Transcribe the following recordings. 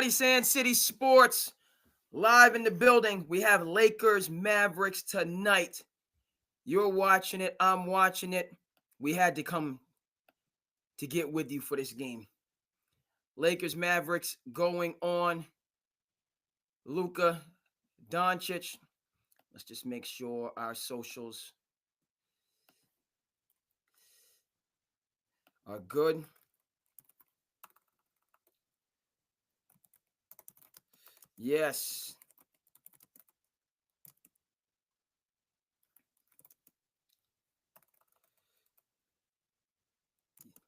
SandCity Sports live in the building. We have Lakers Mavericks tonight. You're watching it. I'm watching it. We had to come to get with you for this game. Lakers Mavericks going on. Luka Doncic. Let's just make sure our socials are good. Yes.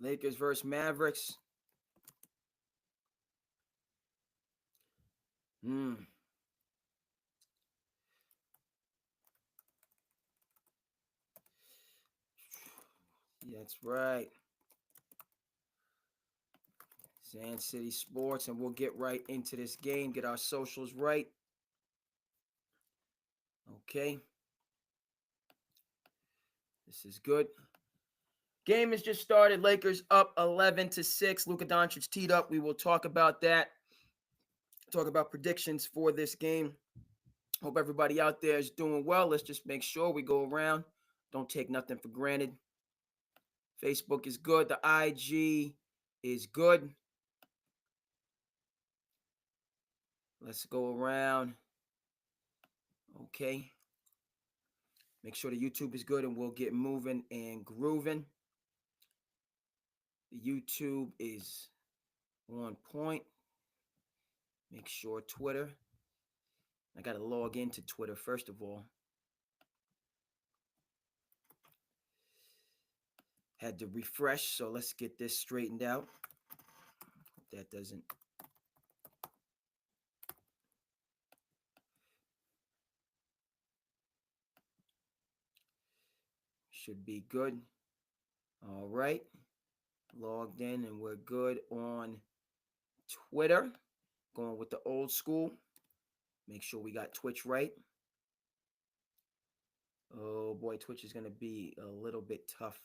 Lakers versus Mavericks. That's right. SandCity Sports, and we'll get right into this game, get our socials right. Okay. This is good. Game has just started. Lakers up 11-6. Luka Doncic teed up. We will talk about that. Talk about predictions for this game. Hope everybody out there is doing well. Let's just make sure we go around. Don't take nothing for granted. Facebook is good. The IG is good. Let's go around. Okay. Make sure the YouTube is good and we'll get moving and grooving. The YouTube is on point. Make sure Twitter. I got to log into Twitter first of all. Had to refresh, so let's get this straightened out. That doesn't. Should be good. All right. Logged in and we're good on Twitter. Going with the old school. Make sure we got Twitch right. Oh boy, Twitch is going to be a little bit tough.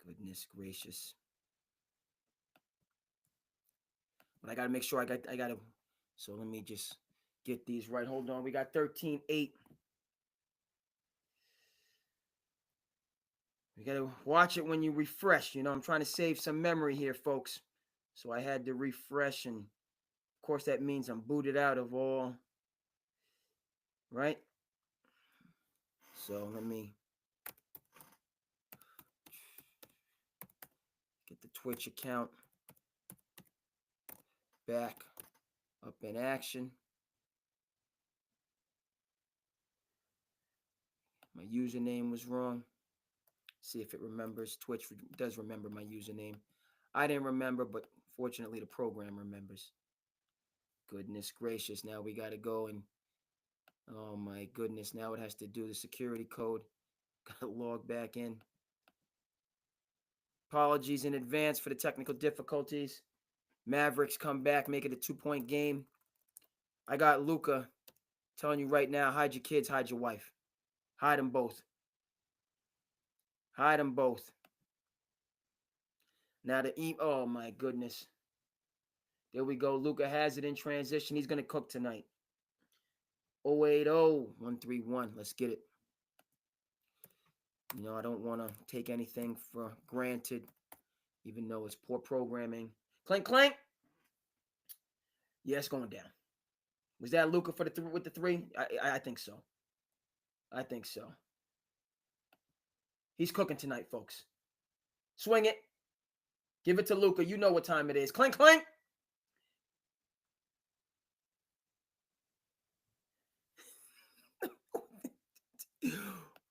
Goodness gracious. But I got to make sure I got to. So let me just get these right. Hold on. We got 13-8. You got to watch it when you refresh. You know, I'm trying to save some memory here, folks. So I had to refresh. And, of course, that means I'm booted out of all. Right? So let me get the Twitch account back up in action. My username was wrong. See if it remembers. Twitch does remember my username. I didn't remember, but fortunately the program remembers. Goodness gracious. Now we got to go and, oh my goodness, now it has to do the security code. Got to log back in. Apologies in advance for the technical difficulties. Mavericks come back, make it a 2-point game. I got Luka telling you right now, hide your kids, hide your wife. Hide them both. Hide them both. Now oh my goodness. There we go. Luka has it in transition. He's going to cook tonight. 080-131. Let's get it. You know, I don't want to take anything for granted, even though it's poor programming. Clank, clank. Yeah, it's going down. Was that Luka for with the three? I think so. I think so. He's cooking tonight, folks. Swing it. Give it to Luka. You know what time it is. Clank, clank.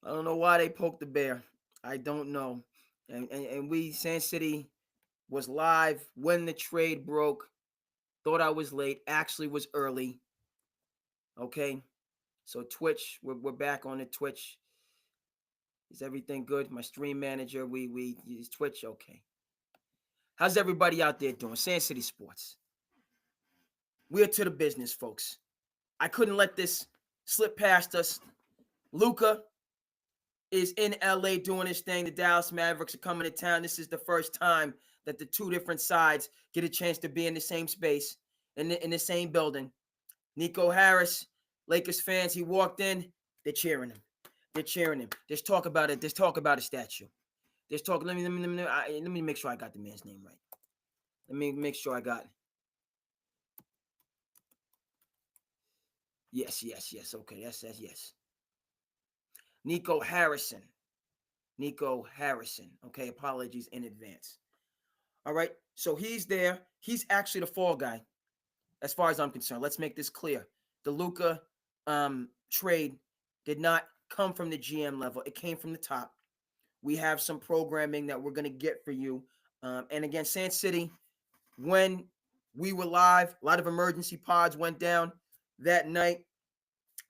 I don't know why they poked the bear. I don't know. And we, SandCity, was live when the trade broke. Thought I was late. Actually was early. Okay. So Twitch, we're back on the Twitch. Is everything good? My stream manager, we use Twitch. Okay. How's everybody out there doing? SandCity Sports. We're to the business, folks. I couldn't let this slip past us. Luka is in LA doing his thing. The Dallas Mavericks are coming to town. This is the first time that the two different sides get a chance to be in the same space. in the same building. Nico Harris, Lakers fans, he walked in, they're cheering him. They're cheering him. There's talk about it. There's talk about a statue. There's talk. Let me make sure I got the man's name right. Let me make sure I got. Yes. Okay, that's yes. Nico Harrison. Nico Harrison. Okay, apologies in advance. All right, so he's there. He's actually the fall guy, as far as I'm concerned. Let's make this clear. The Luka trade did not come from the GM level. It came from the top. We have some programming that we're going to get for you. And again, SandCity, when we were live, a lot of emergency pods went down that night.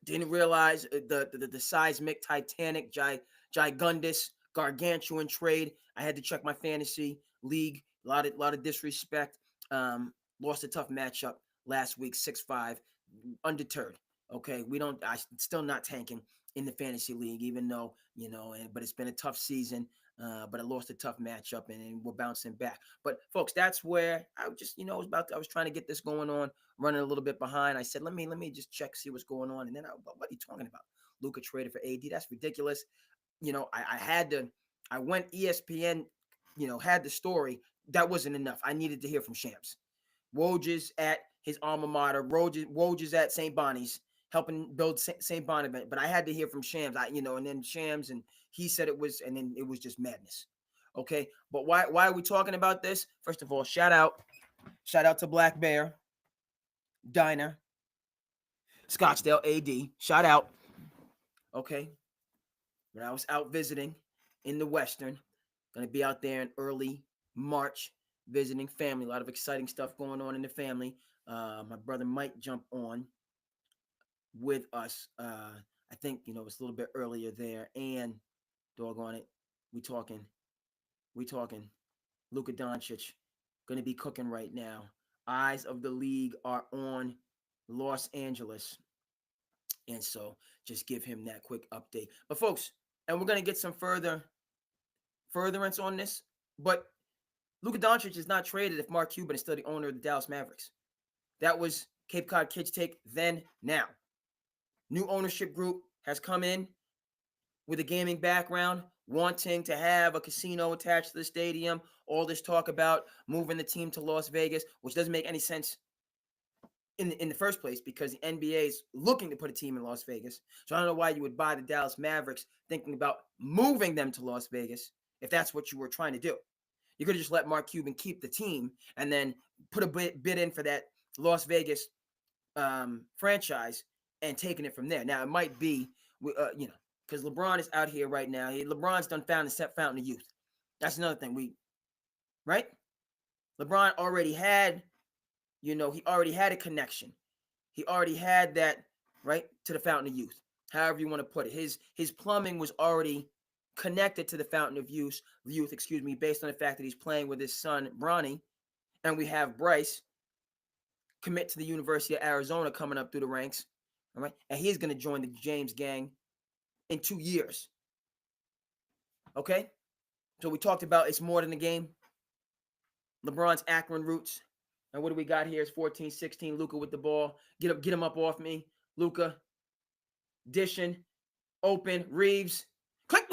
Didn't realize the seismic, titanic, gigundous, gargantuan trade. I had to check my fantasy league. A lot of disrespect. Lost a tough matchup last week, 6-5, undeterred. Okay, I still not tanking in the fantasy league, even though but it's been a tough season. But I lost a tough matchup, and we're bouncing back. But folks, that's where I just I was trying to get this going on, running a little bit behind. I said, let me just check, see what's going on, and then what are you talking about? Luka traded for AD? That's ridiculous. I had to. I went ESPN. Had the story. That wasn't enough. I needed to hear from Shams. Woj at his alma mater. Woj at St. Bonnie's, helping build St. Bonnie. But I had to hear from Shams. And then Shams, and he said it was, and then it was just madness. Okay, but why are we talking about this? First of all, shout out to Black Bear Diner, Scottsdale, AD. Shout out. Okay, when I was out visiting in the Western, gonna be out there in early March visiting family. A lot of exciting stuff going on in the family. My brother might jump on with us. I think it's a little bit earlier there. And doggone it, we talking Luka Doncic, gonna be cooking right now. Eyes of the league are on Los Angeles, and so just give him that quick update. But folks, and we're gonna get some furtherance on this, but Luka Doncic is not traded if Mark Cuban is still the owner of the Dallas Mavericks. That was Cape Cod Kids take then, now. New ownership group has come in with a gaming background, wanting to have a casino attached to the stadium. All this talk about moving the team to Las Vegas, which doesn't make any sense in the first place, because the NBA is looking to put a team in Las Vegas. So I don't know why you would buy the Dallas Mavericks thinking about moving them to Las Vegas if that's what you were trying to do. You could have just let Mark Cuban keep the team and then put a bid in for that Las Vegas franchise and taking it from there. Now, it might be, because LeBron is out here right now. LeBron's done found the fountain of youth. That's another thing. Right? LeBron already had, he already had a connection. He already had that, right, to the fountain of youth. However you want to put it. His plumbing was already connected to the fountain of youth, based on the fact that he's playing with his son, Bronny. And we have Bryce commit to the University of Arizona coming up through the ranks. All right. And he's going to join the James gang in 2 years. Okay. So we talked about it's more than a game. LeBron's Akron roots. And what do we got here? It's 14-16. Luka with the ball. Get him up off me. Luka. Dishing. Open. Reeves. Clink.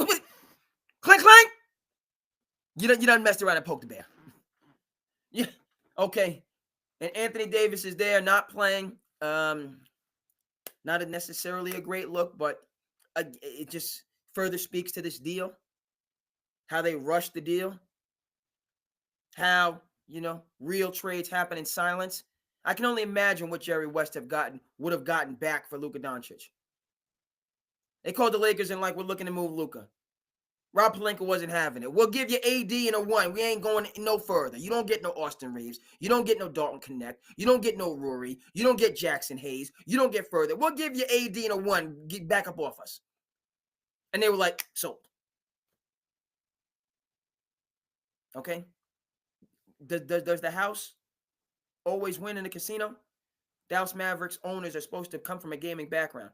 Clink, clink. You done messed around and poked the bear. Yeah. Okay. And Anthony Davis is there, not playing. Not necessarily a great look, but it just further speaks to this deal. How they rushed the deal. How, real trades happen in silence. I can only imagine what Jerry West would have gotten back for Luka Doncic. They called the Lakers and we're looking to move Luka. Rob Pelinka wasn't having it. We'll give you AD and a 1. We ain't going no further. You don't get no Austin Reeves. You don't get no Dalton Connect. You don't get no Rory. You don't get Jackson Hayes. You don't get further. We'll give you AD and a 1. Get back up off us. And they were like, sold. Okay? Does the house always win in the casino? Dallas Mavericks owners are supposed to come from a gaming background.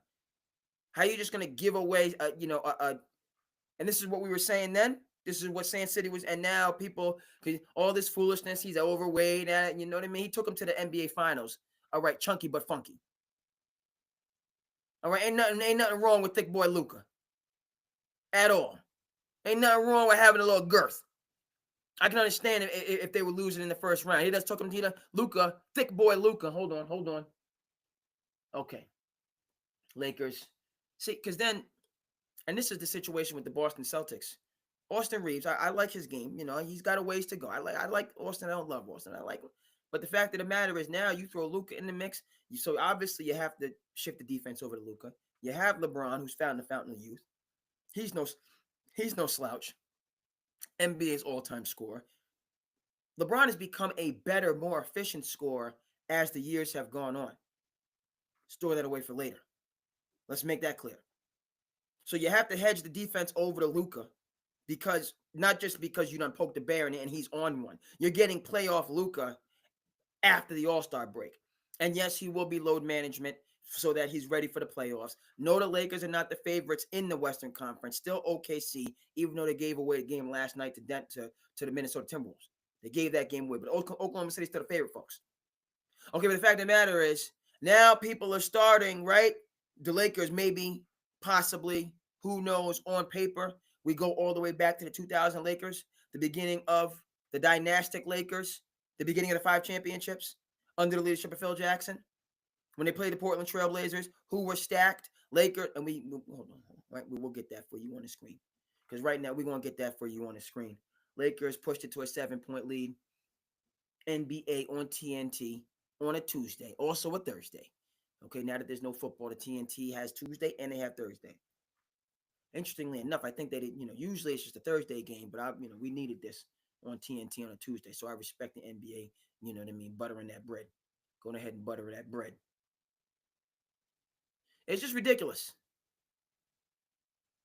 How are you just going to give away, and this is what we were saying then? This is what SandCity was, and now people, all this foolishness. He's overweight, and you know what I mean. He took him to the NBA Finals. All right, chunky but funky. All right, ain't nothing wrong with thick boy Luka at all. Ain't nothing wrong with having a little girth. I can understand if they were losing in the first round. He just took him to Luka, thick boy Luka. Hold on. Okay, Lakers. See, because then, and this is the situation with the Boston Celtics. Austin Reeves, I like his game. You know, he's got a ways to go. I like Austin. I don't love Austin. I like him. But the fact of the matter is now you throw Luka in the mix. So obviously you have to shift the defense over to Luka. You have LeBron, who's found the fountain of youth. He's no slouch. NBA's all-time scorer. LeBron has become a better, more efficient scorer as the years have gone on. Store that away for later. Let's make that clear. So you have to hedge the defense over to Luka, because not just because you done poked the bear and he's on one. You're getting playoff Luka after the All-Star break. And yes, he will be load management so that he's ready for the playoffs. No, the Lakers are not the favorites in the Western Conference. Still OKC, even though they gave away the game last night to the Minnesota Timberwolves. They gave that game away, but Oklahoma City's still the favorite, folks. Okay, but the fact of the matter is, now people are starting, right? The Lakers maybe, possibly, who knows, on paper. We go all the way back to the 2000 Lakers, the beginning of the dynastic Lakers, the beginning of the 5 championships under the leadership of Phil Jackson. When they played the Portland Trailblazers, who were stacked, Lakers, and hold on, right? We'll get that for you on the screen. Because right now, we're going to get that for you on the screen. Lakers pushed it to a 7-point lead. NBA on TNT on a Tuesday, also a Thursday. Okay, now that there's no football, the TNT has Tuesday and they have Thursday. Interestingly enough, I think they did, usually it's just a Thursday game, but we needed this on TNT on a Tuesday. So I respect the NBA, you know what I mean, buttering that bread. Going ahead and butter that bread. It's just ridiculous.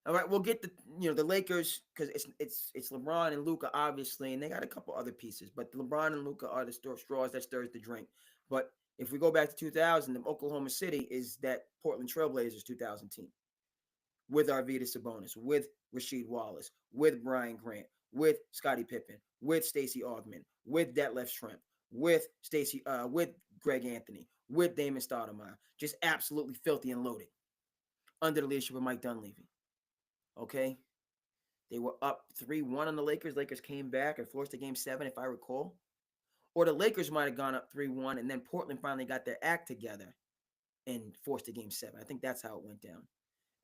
All right, we'll get the Lakers, because it's LeBron and Luka, obviously, and they got a couple other pieces, but LeBron and Luka are the straws that stirs the drink. But if we go back to 2000, the Oklahoma City is that Portland Trailblazers 2000 team with Arvydas Sabonis, with Rasheed Wallace, with Brian Grant, with Scottie Pippen, with Stacey Augmon, with Detlef Schrempf, with Greg Anthony, with Damon Stoudemire, just absolutely filthy and loaded under the leadership of Mike Dunleavy. Okay, they were up 3-1 on the Lakers. Lakers came back and forced a game 7, if I recall. Or the Lakers might have gone up 3-1, and then Portland finally got their act together and forced a game 7. I think that's how it went down.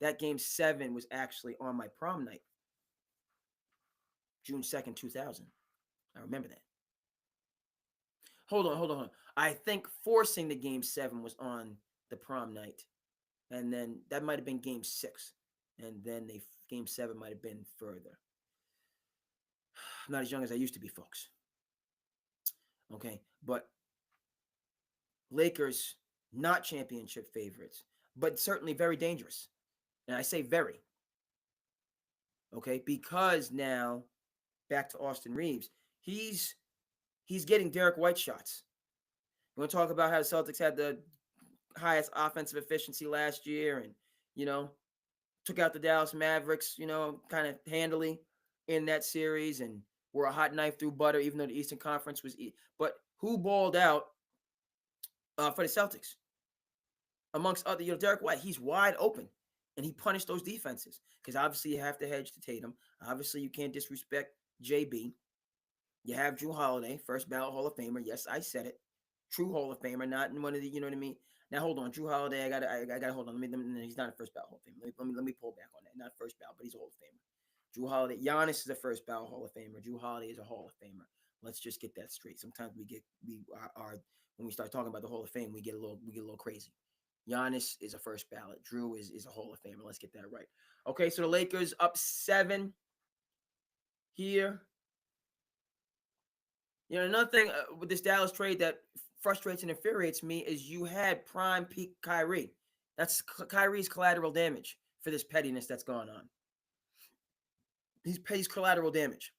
That game 7 was actually on my prom night, June 2nd, 2000. I remember that. Hold on. I think forcing the game 7 was on the prom night, and then that might have been game 6, and then game 7 might have been further. I'm not as young as I used to be, folks. Okay, but Lakers, not championship favorites, but certainly very dangerous. And I say very. Okay, because now, back to Austin Reeves, he's getting Derek White shots. You want to talk about how the Celtics had the highest offensive efficiency last year and, took out the Dallas Mavericks, kind of handily in that series and were a hot knife through butter, even though the Eastern Conference was. But who balled out for the Celtics? Amongst other, Derek White, he's wide open, and he punished those defenses because obviously you have to hedge to Tatum. Obviously, you can't disrespect JB. You have Drew Holiday, first ballot Hall of Famer. Yes, I said it. True Hall of Famer, not in one of the, you know what I mean? Now hold on, Drew Holiday. I gotta hold on. He's not a first ballot Hall of Famer. Let me pull back on that. Not first ballot, but he's a Hall of Famer. Drew Holiday, Giannis is a first ballot Hall of Famer. Drew Holiday is a Hall of Famer. Let's just get that straight. Sometimes when we start talking about the Hall of Fame, we get a little crazy. Giannis is a first ballot. Drew is a Hall of Famer. Let's get that right. Okay, so the Lakers up 7 here. Another thing with this Dallas trade that frustrates and infuriates me is you had prime peak Kyrie. That's Kyrie's collateral damage for this pettiness that's going on. He's collateral damage.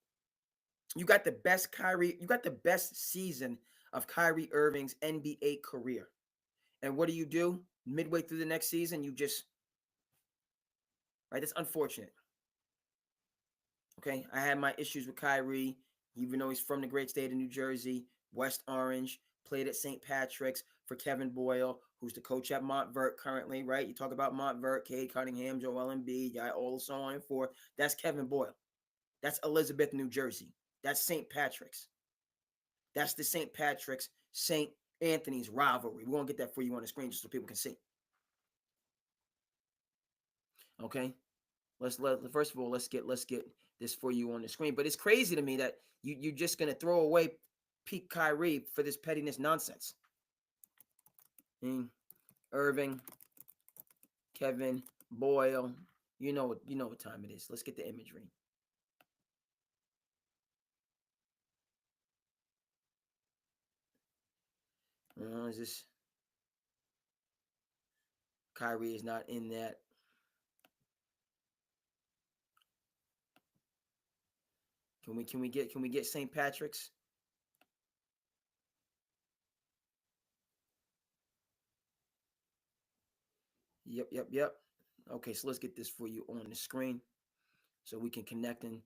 You got the best Kyrie. You got the best season of Kyrie Irving's NBA career. And what do? Midway through the next season, you just, right? That's unfortunate. Okay, I had my issues with Kyrie, even though he's from the great state of New Jersey, West Orange, played at St. Patrick's for Kevin Boyle, who's the coach at Montvert currently, right? You talk about Montvert, Cade Cunningham, Joel Embiid, yeah, all so on and forth. That's Kevin Boyle. That's Elizabeth, New Jersey. That's St. Patrick's. That's the St. Patrick's St. Anthony's rivalry. We're gonna get that for you on the screen just so people can see. Okay. Let first of all let's get this for you on the screen. But it's crazy to me that you're just gonna throw away peak Kyrie for this pettiness nonsense. Irving, Kevin, Boyle. You know what time it is. Let's get the imagery. Is this Kyrie is not in that? Can we get St. Patrick's? Yep. Okay, so let's get this for you on the screen so we can connect and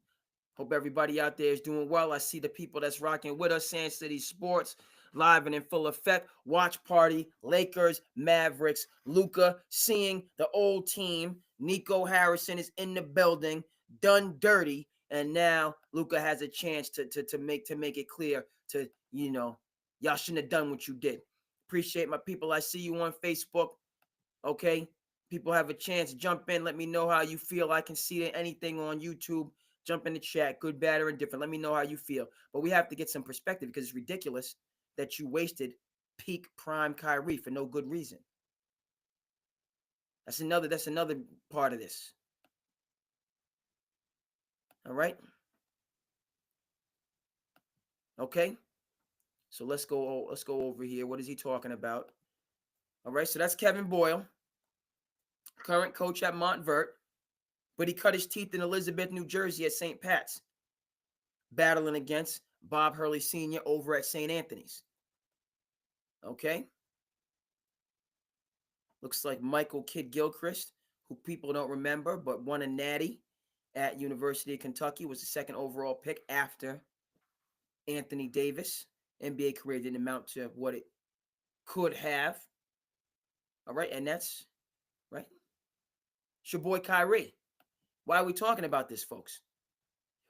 hope everybody out there is doing well. I see the people that's rocking with us. SandCity Sports live and in full effect. Watch party, Lakers, Mavericks, Luka seeing the old team. Nico Harrison is in the building, done dirty, and now Luka has a chance to make it clear to y'all shouldn't have done what you did. Appreciate my people. I see you on Facebook. Okay, people have a chance. Jump in. Let me know how you feel. I can see anything on YouTube. Jump in the chat, good, bad, or indifferent. Let me know how you feel. But we have to get some perspective because it's ridiculous that you wasted peak prime Kyrie for no good reason. That's another part of this. All right. Okay. So let's go over here. What is he talking about? All right. So that's Kevin Boyle, current coach at Montvert, but he cut his teeth in Elizabeth, New Jersey at St. Pat's, battling against Bob Hurley Sr. over at St. Anthony's. Okay. Looks like Michael Kidd Gilchrist, who people don't remember, but won a natty at University of Kentucky, was the second overall pick after Anthony Davis. NBA career didn't amount to what it could have. All right, and that's right. It's your boy Kyrie. Why are we talking about this, folks?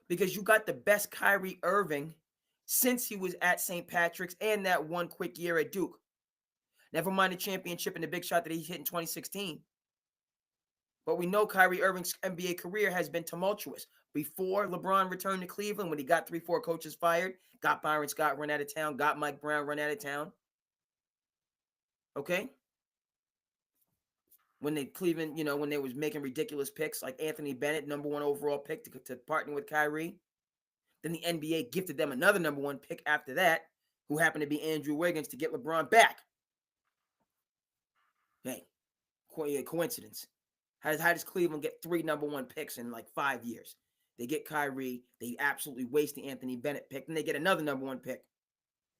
Because you got the best Kyrie Irving since he was at St. Patrick's and that one quick year at Duke. Never mind the championship and the big shot that he hit in 2016. But we know Kyrie Irving's NBA career has been tumultuous. Before LeBron returned to Cleveland, when he got 3-4 coaches fired, got Byron Scott run out of town, got Mike Brown run out of town. Okay? When they Cleveland, when they was making ridiculous picks like Anthony Bennett, number one overall pick to partner with Kyrie. Then the NBA gifted them another number one pick after that, who happened to be Andrew Wiggins to get LeBron back. Hey, coincidence. How does Cleveland get 3 number one picks in like 5 years? They get Kyrie. They absolutely waste the Anthony Bennett pick. Then they get another number one pick.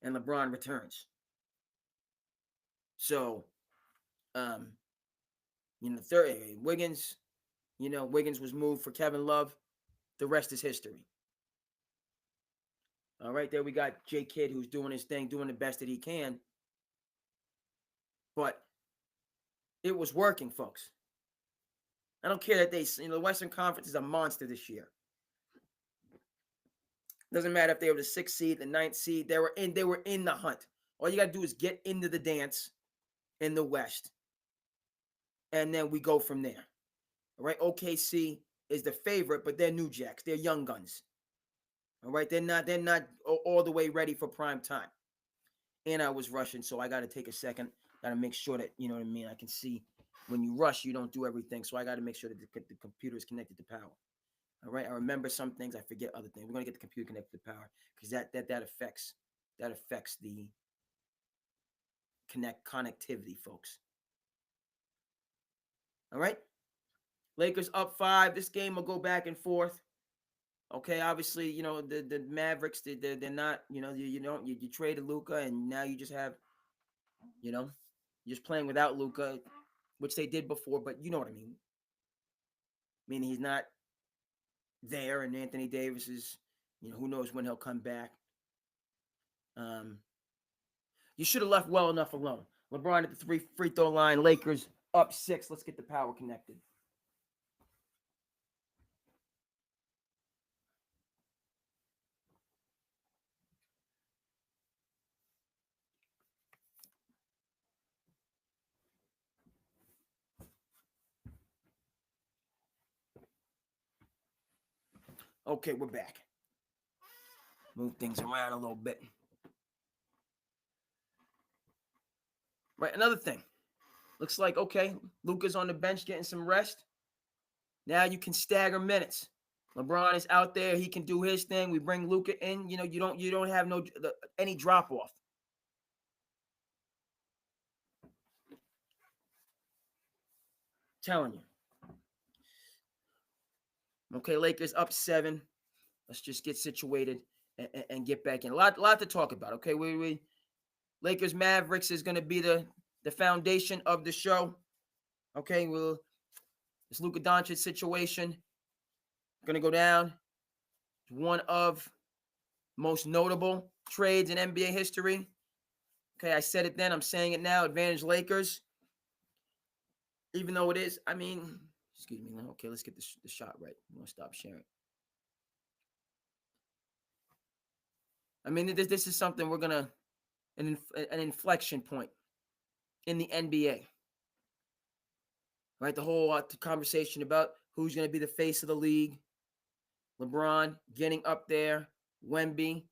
And LeBron returns. So, third Wiggins, Wiggins was moved for Kevin Love. The rest is history. All right, there we got J Kidd who's doing his thing, doing the best that he can. But it was working, folks. I don't care that the Western Conference is a monster this year. Doesn't matter if they were the 6th seed, the 9th seed. They were in the hunt. All you got to do is get into the dance in the West. And then we go from there. All right. OKC is the favorite, but they're New Jacks. They're young guns. All right. They're not all the way ready for prime time. And I was rushing, so I got to take a second. Got to make sure that, you know what I mean, I can see. When you rush, you don't do everything. So I got to make sure that the computer is connected to power. All right. I remember some things. I forget other things. We're going to get the computer connected to power because that affects the connectivity, folks. All right. Lakers up 5. This game will go back and forth. Okay, obviously, the Mavericks, they're not, you traded Luka and now you just have, you're just playing without Luka, which they did before, but you know what I mean. Meaning he's not there, and Anthony Davis is, who knows when he'll come back. Um, you should have left well enough alone. LeBron at the three free throw line. Lakers up 6. Let's get the power connected. Okay, we're back. Move things around a little bit. Right, another thing. Looks like, okay, Luka's on the bench getting some rest. Now you can stagger minutes. LeBron is out there; he can do his thing. We bring Luka in. You don't have any drop off. Telling you. Okay, Lakers up 7. Let's just get situated and get back in. A lot to talk about. Okay, we Lakers Mavericks is going to be the foundation of the show. Okay, this Luka Doncic situation going to go down. One of most notable trades in NBA history. Okay, I said it then. I'm saying it now. Advantage Lakers. Even though it is, excuse me. Okay, let's get the shot right. I'm going to stop sharing. This is something we're going to, an inflection point in the NBA. Right, the whole conversation about who's going to be the face of the league. LeBron getting up there. Wemby,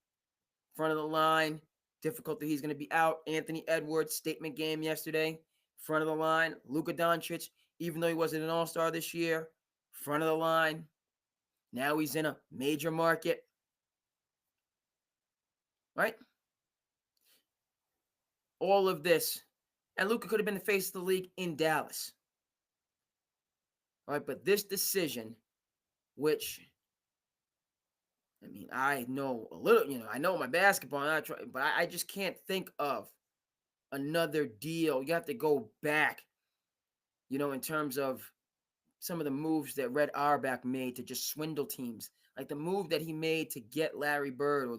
front of the line. Difficult that he's going to be out. Anthony Edwards, statement game yesterday. Front of the line. Luka Doncic, even though he wasn't an all-star this year. Front of the line. Now he's in a major market. Right? All of this. And Luka could have been the face of the league in Dallas. All right, but this decision, which, I know a little, I know my basketball, but I just can't think of another deal. You have to go back, in terms of some of the moves that Red Auerbach made to just swindle teams. Like the move that he made to get Larry Bird, or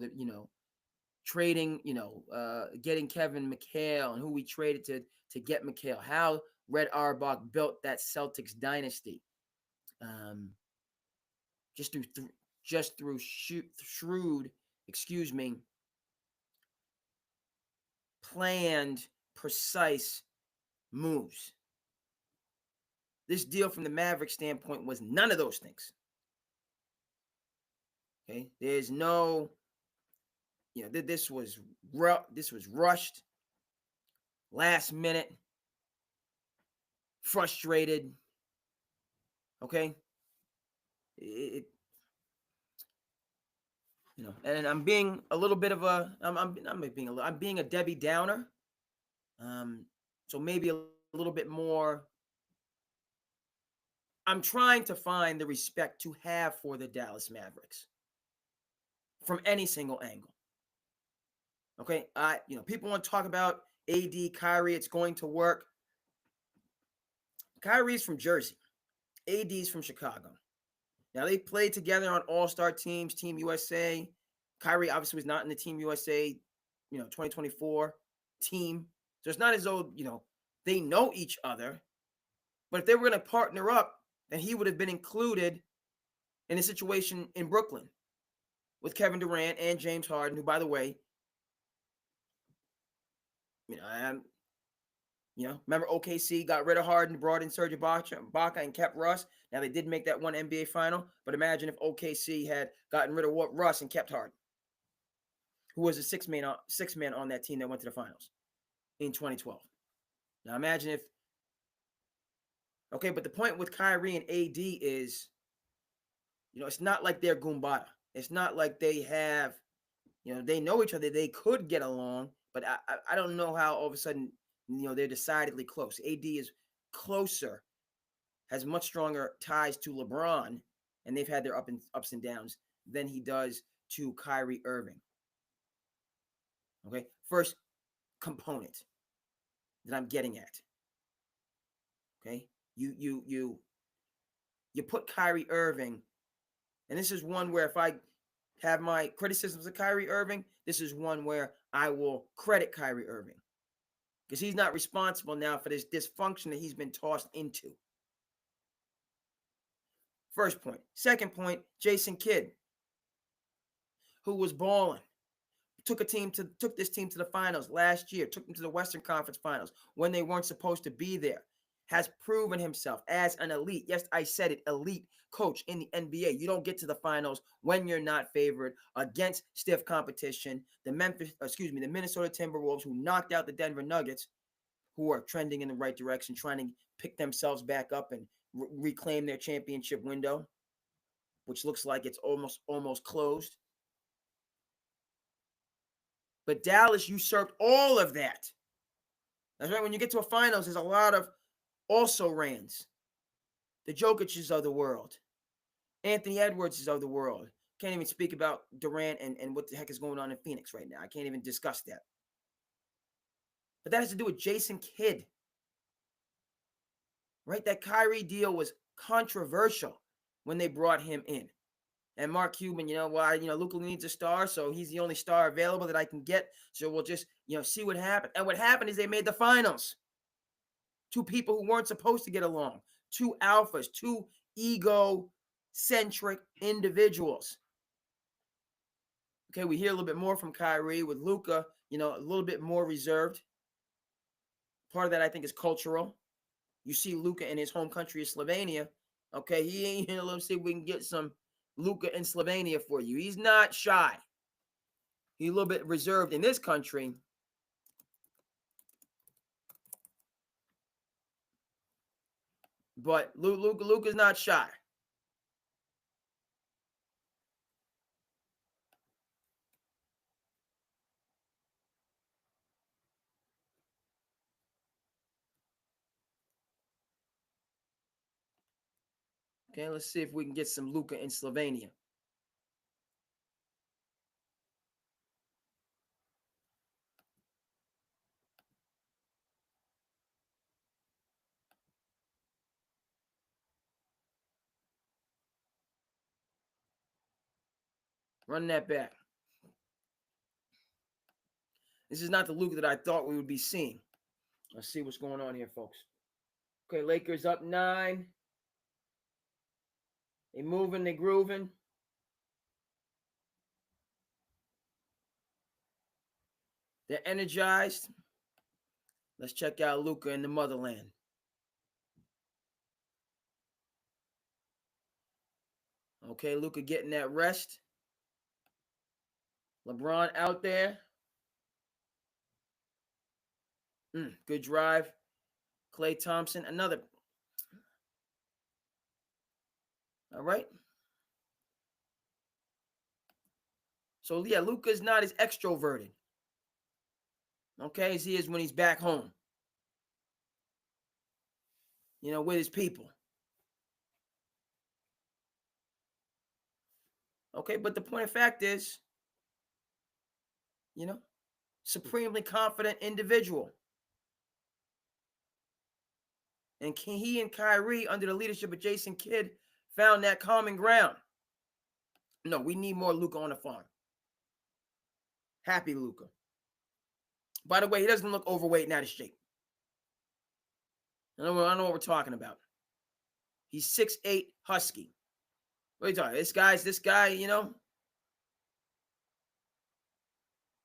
trading, getting Kevin McHale, and who we traded to get McHale. How Red Auerbach built that Celtics dynasty. Just through shrewd, planned, precise moves. This deal from the Mavericks standpoint was none of those things. Okay, there's no, this was rushed, last minute, frustrated. Okay, and I'm being a little bit of I'm being a Debbie Downer. So maybe a little bit more. I'm trying to find the respect to have for the Dallas Mavericks from any single angle. Okay, people want to talk about AD, Kyrie. It's going to work. Kyrie's from Jersey. AD's from Chicago. Now, they played together on all-star teams, Team USA. Kyrie obviously was not in the Team USA, 2024 team. So it's not as though, they know each other. But if they were going to partner up, then he would have been included in a situation in Brooklyn with Kevin Durant and James Harden, who, by the way, remember OKC got rid of Harden, brought in Serge Ibaka, and kept Russ. Now, they did make that one NBA final, but imagine if OKC had gotten rid of Russ and kept Harden, who was a six man on that team that went to the finals in 2012. Now, imagine if. Okay, but the point with Kyrie and AD is, it's not like they're Goombada. It's not like they have, they know each other. They could get along, but I don't know how all of a sudden, they're decidedly close. AD is closer, has much stronger ties to LeBron, and they've had their ups and downs than he does to Kyrie Irving. Okay, first component that I'm getting at. Okay, you put Kyrie Irving And this is one where if I have my criticisms of Kyrie Irving, this is one where I will credit Kyrie Irving. Because he's not responsible now for this dysfunction that he's been tossed into. First point. Second point, Jason Kidd, who was balling. Took this team to the finals last year, took them to the Western Conference Finals when they weren't supposed to be there. Has proven himself as an elite, yes, I said it, elite coach in the NBA. You don't get to the finals when you're not favored against stiff competition. The Minnesota Timberwolves, who knocked out the Denver Nuggets, who are trending in the right direction, trying to pick themselves back up and reclaim their championship window, which looks like it's almost closed. But Dallas usurped all of that. That's right. When you get to a finals, there's a lot of also-rans. The Jokic's of the world. Anthony Edwards is of the world. Can't even speak about Durant and what the heck is going on in Phoenix right now. I can't even discuss that. But that has to do with Jason Kidd. Right? That Kyrie deal was controversial when they brought him in. And Mark Cuban, Luka needs a star, so he's the only star available that I can get. So we'll just, see what happens. And what happened is they made the finals. Two people who weren't supposed to get along. Two alphas, two ego-centric individuals. Okay, we hear a little bit more from Kyrie with Luka, a little bit more reserved. Part of that, I think, is cultural. You see Luka in his home country of Slovenia. Okay, he ain't here. Let's see if we can get some Luka in Slovenia for you. He's not shy. He's a little bit reserved in this country. But Luka's not shy. Okay, let's see if we can get some Luka in Slovenia. Run that back. This is not the Luka that I thought we would be seeing. Let's see what's going on here, folks. Okay, Lakers up 9. They moving, they grooving. They're energized. Let's check out Luka in the motherland. Okay, Luka getting that rest. LeBron out there. Good drive. Klay Thompson, another. All right. So, yeah, Luka's not as extroverted, okay, as he is when he's back home, with his people. Okay, but the point of fact is, supremely confident individual. And he and Kyrie, under the leadership of Jason Kidd, found that common ground. No, we need more Luka on the farm. Happy Luka. By the way, he doesn't look overweight and out of shape. I know what we're talking about. He's 6'8", husky. What are you talking about? This guy,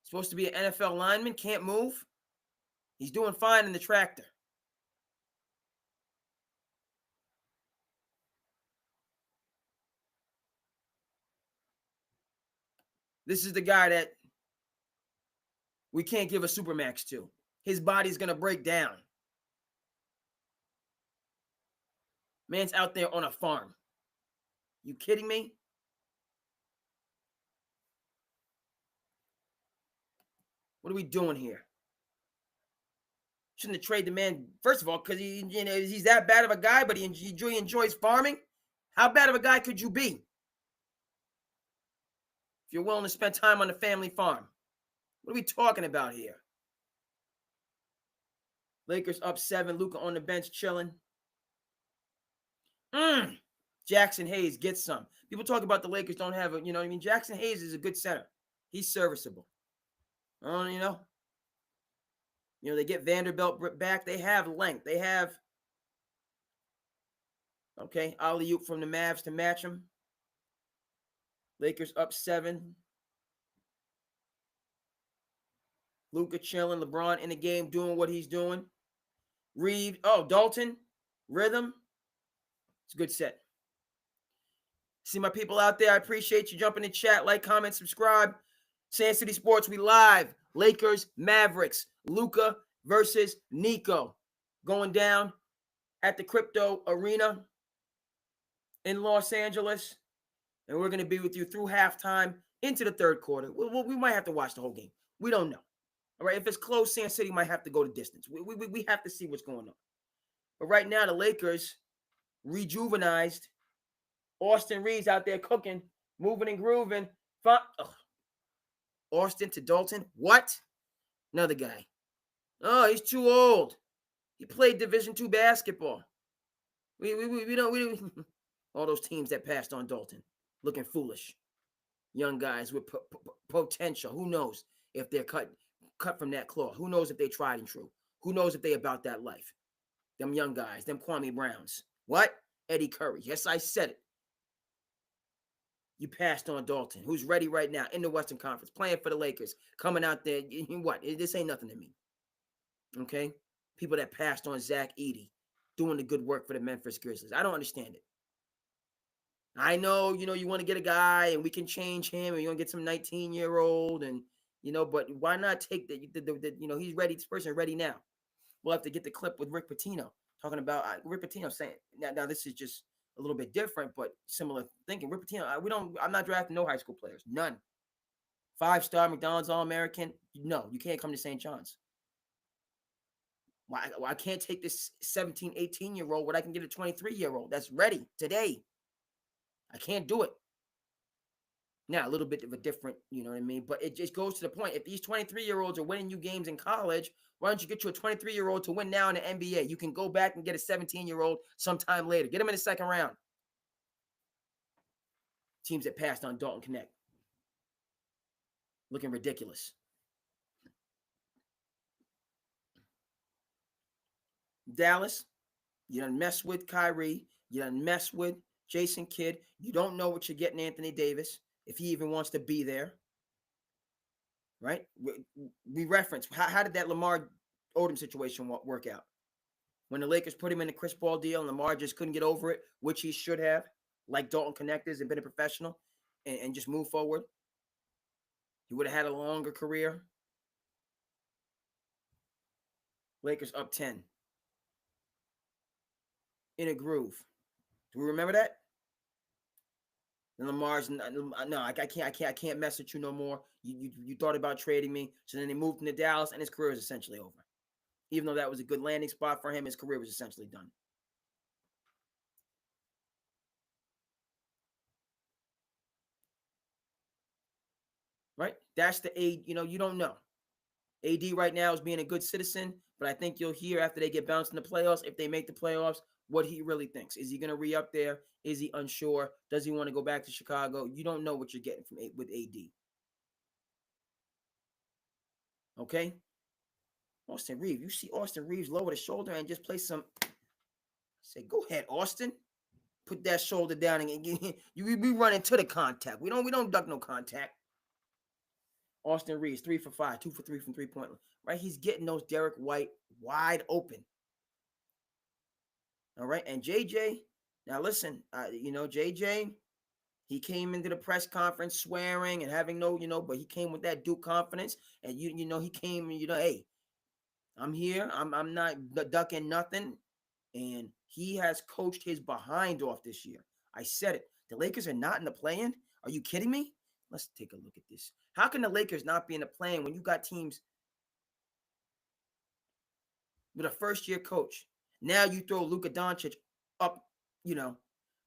supposed to be an NFL lineman, can't move. He's doing fine in the tractor. This is the guy that we can't give a supermax to. His body's going to break down. Man's out there on a farm. You kidding me? What are we doing here? Shouldn't have traded the man, first of all, because he's that bad of a guy, but he enjoys farming. How bad of a guy could you be if you're willing to spend time on the family farm? What are we talking about here? Lakers up 7. Luka on the bench chilling. Jackson Hayes gets some. People talk about the Lakers don't have a, you know what I mean? Jackson Hayes is a good center. He's serviceable. You know, they get Vanderbilt back. They have length. They have, okay, alley-oop from the Mavs to match him. Lakers up 7. Luka chilling. LeBron in the game doing what he's doing. Reeve. Oh, Dalton. Rhythm. It's a good set. See my people out there. I appreciate you jumping in chat. Like, comment, subscribe. SandCity Sports, we live. Lakers, Mavericks. Luka versus Nico. Going down at the Crypto Arena in Los Angeles. And we're going to be with you through halftime into the third quarter. We might have to watch the whole game. We don't know. All right, if it's close, SandCity might have to go to distance. We have to see what's going on. But right now, the Lakers, rejuvenized. Austin Reeves out there cooking, moving and grooving. Austin to Dalton. What? Another guy. Oh, he's too old. He played Division II basketball. We don't. All those teams that passed on Dalton, looking foolish. Young guys with potential. Who knows if they're cut from that cloth? Who knows if they tried and true? Who knows if they about that life? Them young guys, them Kwame Browns. What? Eddie Curry. Yes, I said it. You passed on Dalton, who's ready right now in the Western Conference, playing for the Lakers, coming out there. What? This ain't nothing to me. Okay? People that passed on Zach Edey, doing the good work for the Memphis Grizzlies. I don't understand it. I know, you want to get a guy and we can change him and you want to get some 19-year-old and, but why not take the he's ready. This person is ready now. We'll have to get the clip with Rick Pitino talking about Rick Pitino saying, now this is just a little bit different, but similar thinking. Rick Pitino, I'm not drafting no high school players. None. 5-star McDonald's All-American. No, you can't come to St. John's. Why I can't take this 17, 18-year-old when I can get a 23-year-old that's ready today. I can't do it. Now, a little bit of a different, you know what I mean? But it just goes to the point. If these 23-year-olds are winning you games in college, why don't you get you a 23-year-old to win now in the NBA? You can go back and get a 17-year-old sometime later. Get him in the second round. Teams that passed on Dalton Connect. Looking ridiculous. Dallas, you done mess with Kyrie. You done mess with Jason Kidd. You don't know what you're getting Anthony Davis, if he even wants to be there. Right? We reference, how did that Lamar Odom situation work out? When the Lakers put him in the Chris Paul deal and Lamar just couldn't get over it, which he should have, like Dalton Connectors and been a professional and just move forward. He would have had a longer career. Lakers up 10. In a groove. Do we remember that? And Lamar's no, I can't mess with you no more. You thought about trading me, so then they moved him to Dallas, and his career is essentially over. Even though that was a good landing spot for him, his career was essentially done. Right? That's the AD. You don't know. AD right now is being a good citizen, but I think you'll hear after they get bounced in the playoffs, if they make the playoffs, what he really thinks. Is he going to re-up there? Is he unsure? Does he want to go back to Chicago? You don't know what you're getting with AD. Okay? Austin Reeves. You see Austin Reeves lower the shoulder and just play some. Say, go ahead, Austin. Put that shoulder down and you be running to the contact. We don't duck no contact. Austin Reeves, 3 for 5, 2 for 3 from 3-point line. Right? He's getting those Derek White wide open. All right. And JJ, now listen, JJ, he came into the press conference swearing and having but he came with that Duke confidence. And he came, hey, I'm here. I'm not ducking nothing. And he has coached his behind off this year. I said it. The Lakers are not in the play-in? Are you kidding me? Let's take a look at this. How can the Lakers not be in the play-in when you got teams with a first-year coach? Now you throw Luka Doncic up,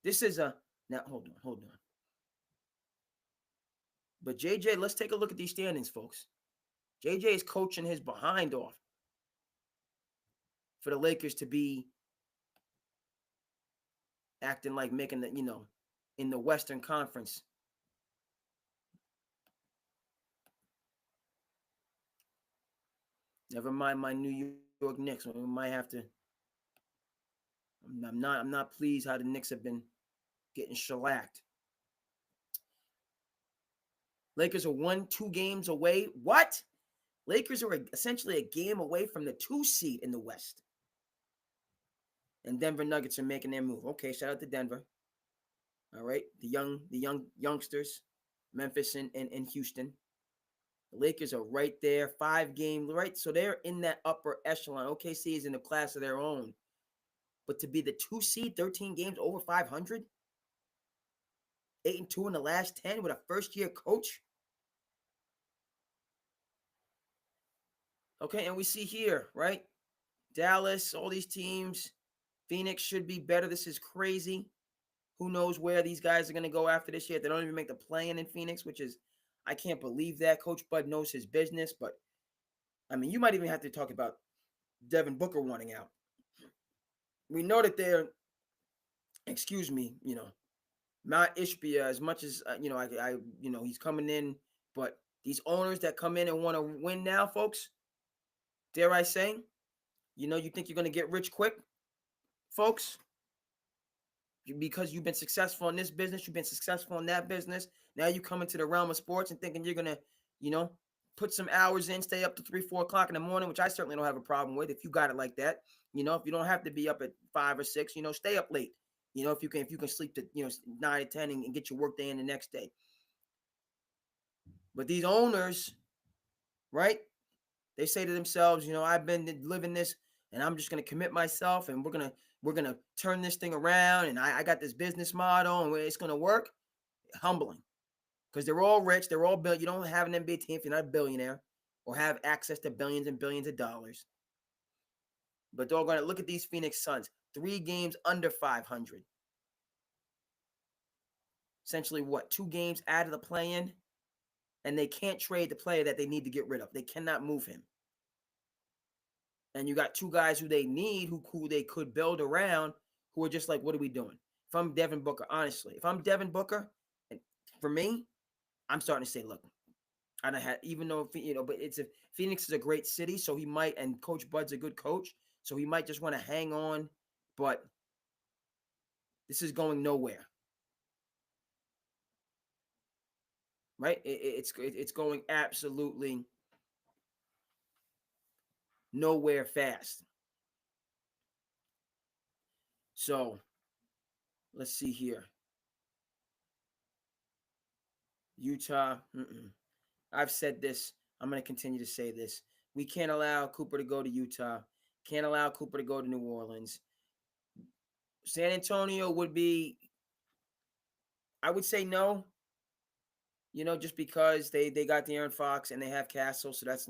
This is now, hold on. But JJ, let's take a look at these standings, folks. JJ is coaching his behind off for the Lakers to be acting like making the, in the Western Conference. Never mind my New York Knicks. We might have to. I'm not pleased how the Knicks have been getting shellacked. Lakers are 2 games away. What? Lakers are essentially a game away from the 2 seed in the West. And Denver Nuggets are making their move. Okay, shout out to Denver. All right, the youngsters, Memphis and Houston. The Lakers are right there, 5 game, right? So they're in that upper echelon. OKC is in a class of their own. But to be the 2 seed, 13 games over 500, 8-2 in the last 10 with a first-year coach. Okay, and we see here, right? Dallas, all these teams. Phoenix should be better. This is crazy. Who knows where these guys are going to go after this year? They don't even make the play-in Phoenix, which is, I can't believe that. Coach Bud knows his business, but I mean, you might even have to talk about Devin Booker wanting out. We know that they're, excuse me, Matt Ishbia, as much as he's coming in, but these owners that come in and want to win now, folks, dare I say, you think you're going to get rich quick, folks? Because you've been successful in this business, you've been successful in that business. Now you come into the realm of sports and thinking you're gonna, put some hours in, stay up to 3-4 o'clock in the morning, which I certainly don't have a problem with. If you got it like that, if you don't have to be up at 5 or 6, stay up late. If you can sleep to 9 or 10 and get your work day in the next day. But these owners, right? They say to themselves, I've been living this, and I'm just gonna commit myself, and we're gonna turn this thing around, and I got this business model, and it's gonna work. Humbling, because they're all rich, they're all built. You don't have an NBA team if you're not a billionaire or have access to billions and billions of dollars. But they're going to look at these Phoenix Suns, 3 games under 500. Essentially, what, 2 games out of the play-in, and they can't trade the player that they need to get rid of. They cannot move him. And you got 2 guys who they need, who they could build around, who are just like, what are we doing? If I'm Devin Booker, honestly, if I'm Devin Booker, and for me, I'm starting to say, look, I don't have, even though, but Phoenix is a great city, so he might, and Coach Bud's a good coach, so he might just want to hang on, but this is going nowhere, right? It's going absolutely nowhere fast. So let's see here. Utah. I've said this. I'm going to continue to say this. We can't allow Cooper to go to Utah. Can't allow Cooper to go to New Orleans. San Antonio would be, I would say no. Just because they got De'Aaron Fox and they have Castle, so there's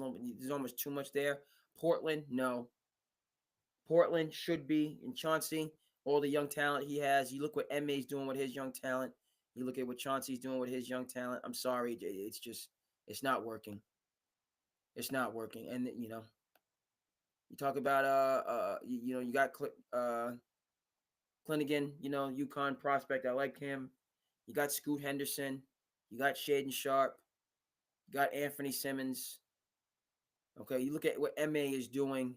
almost too much there. Portland, no. Portland should be. And Chauncey, all the young talent he has. You look what Emmy's doing with his young talent. You look at what Chauncey's doing with his young talent. I'm sorry, it's not working. It's not working. And you talk about you got Clinigan, UConn prospect. I like him. You got Scoot Henderson. You got Shaden Sharp. You got Anthony Simmons. Okay, you look at what MA is doing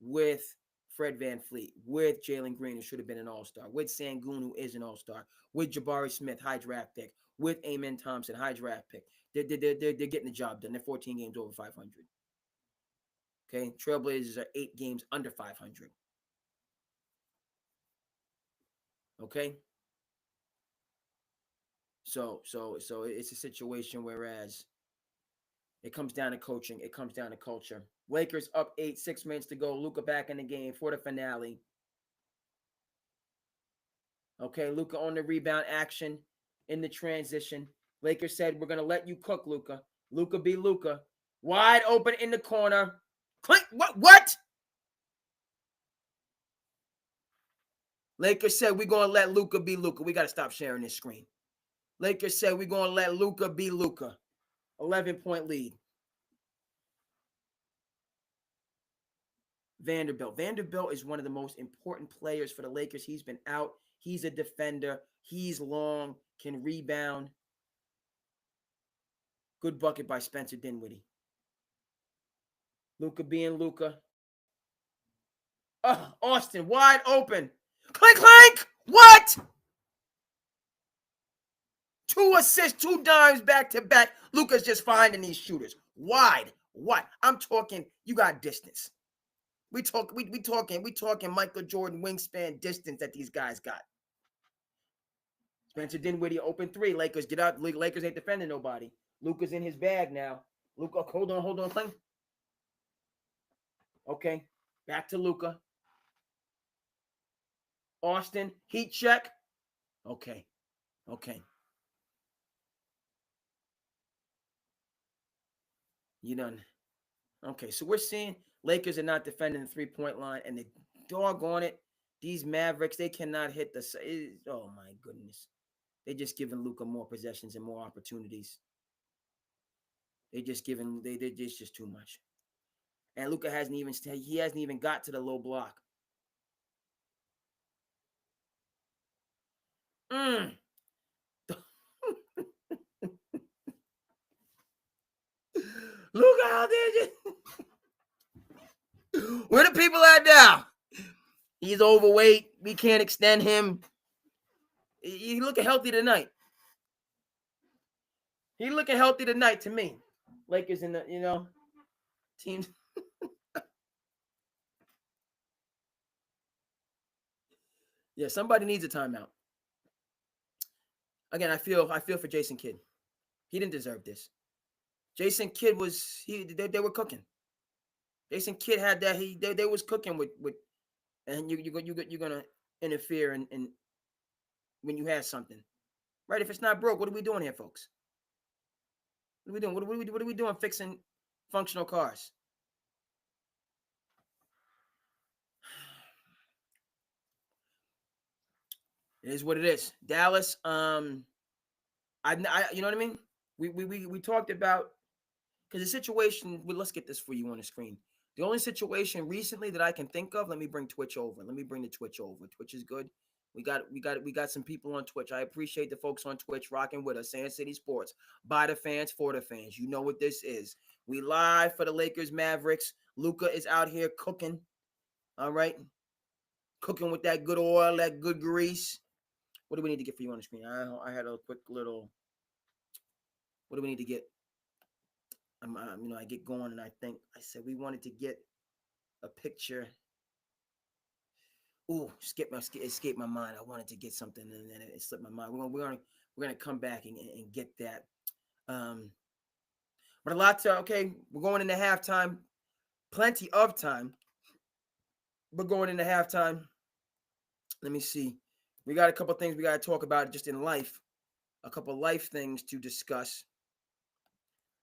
with Fred VanVleet, with Jalen Green, who should have been an all-star, with Sangoon, who is an all-star, with Jabari Smith, high draft pick, with Amen Thompson, high draft pick. They're getting the job done. They're 14 games over 500. Okay, Trailblazers are 8 games under 500. Okay, so it's a situation whereas it comes down to coaching. It comes down to culture. Lakers up 8, 6 minutes to go. Luka back in the game for the finale. Okay, Luka on the rebound action in the transition. Lakers said, we're going to let you cook, Luka. Luka be Luka. Wide open in the corner. Clink. What? Lakers said, we're going to let Luka be Luka. We got to stop sharing this screen. Lakers said, we're going to let Luka be Luka. 11-point lead. Vanderbilt. Vanderbilt is one of the most important players for the Lakers. He's been out. He's a defender. He's long, can rebound. Good bucket by Spencer Dinwiddie. Luka being Luka. Austin wide open. Clink, clink. What? 2 assists, 2 dimes back to back. Luka's just finding these shooters. Wide. What? I'm talking, you got distance. We talking Michael Jordan wingspan distance that these guys got. Spencer Dinwiddie open three. Lakers get out. Lakers ain't defending nobody. Luka's in his bag now. Luka, hold on, Clink. Okay, back to Luka. Austin, heat check. Okay. You done. Okay, so we're seeing Lakers are not defending the 3-point line, and they doggone it. These Mavericks, they cannot hit the. Oh my goodness, they just giving Luka more possessions and more opportunities. They just giving they just too much. And Luka hasn't even got to the low block. Luka out there where the people at now? He's overweight. We can't extend him. He looking healthy tonight. He looking healthy tonight to me. Lakers in the teams. Yeah, somebody needs a timeout. Again, I feel for Jason Kidd. He didn't deserve this. Jason Kidd they were cooking. Jason Kidd had that they was cooking with and you're gonna interfere and when you have something, right? If it's not broke, what are we doing here, folks? What are we doing? What are we doing fixing functional cars? It is what it is. Dallas. You know what I mean. We talked about because the situation. Well, let's get this for you on the screen. The only situation recently that I can think of. Let me bring Twitch over. Let me bring the Twitch over. Twitch is good. We got some people on Twitch. I appreciate the folks on Twitch rocking with us. SandCity Sports, by the fans, for the fans. You know what this is. We live for the Lakers Mavericks. Luka is out here cooking. All right, cooking with that good oil, that good grease. What do we need to get for you on the screen? I had a quick little. What do we need to get? I get going, and I think I said we wanted to get a picture. Ooh, escape my mind. I wanted to get something, and then it slipped my mind. We're gonna come back and get that. But a lot to we're going into halftime. Plenty of time. We're going into halftime. Let me see. We got a couple things we got to talk about just in life. A couple life things to discuss.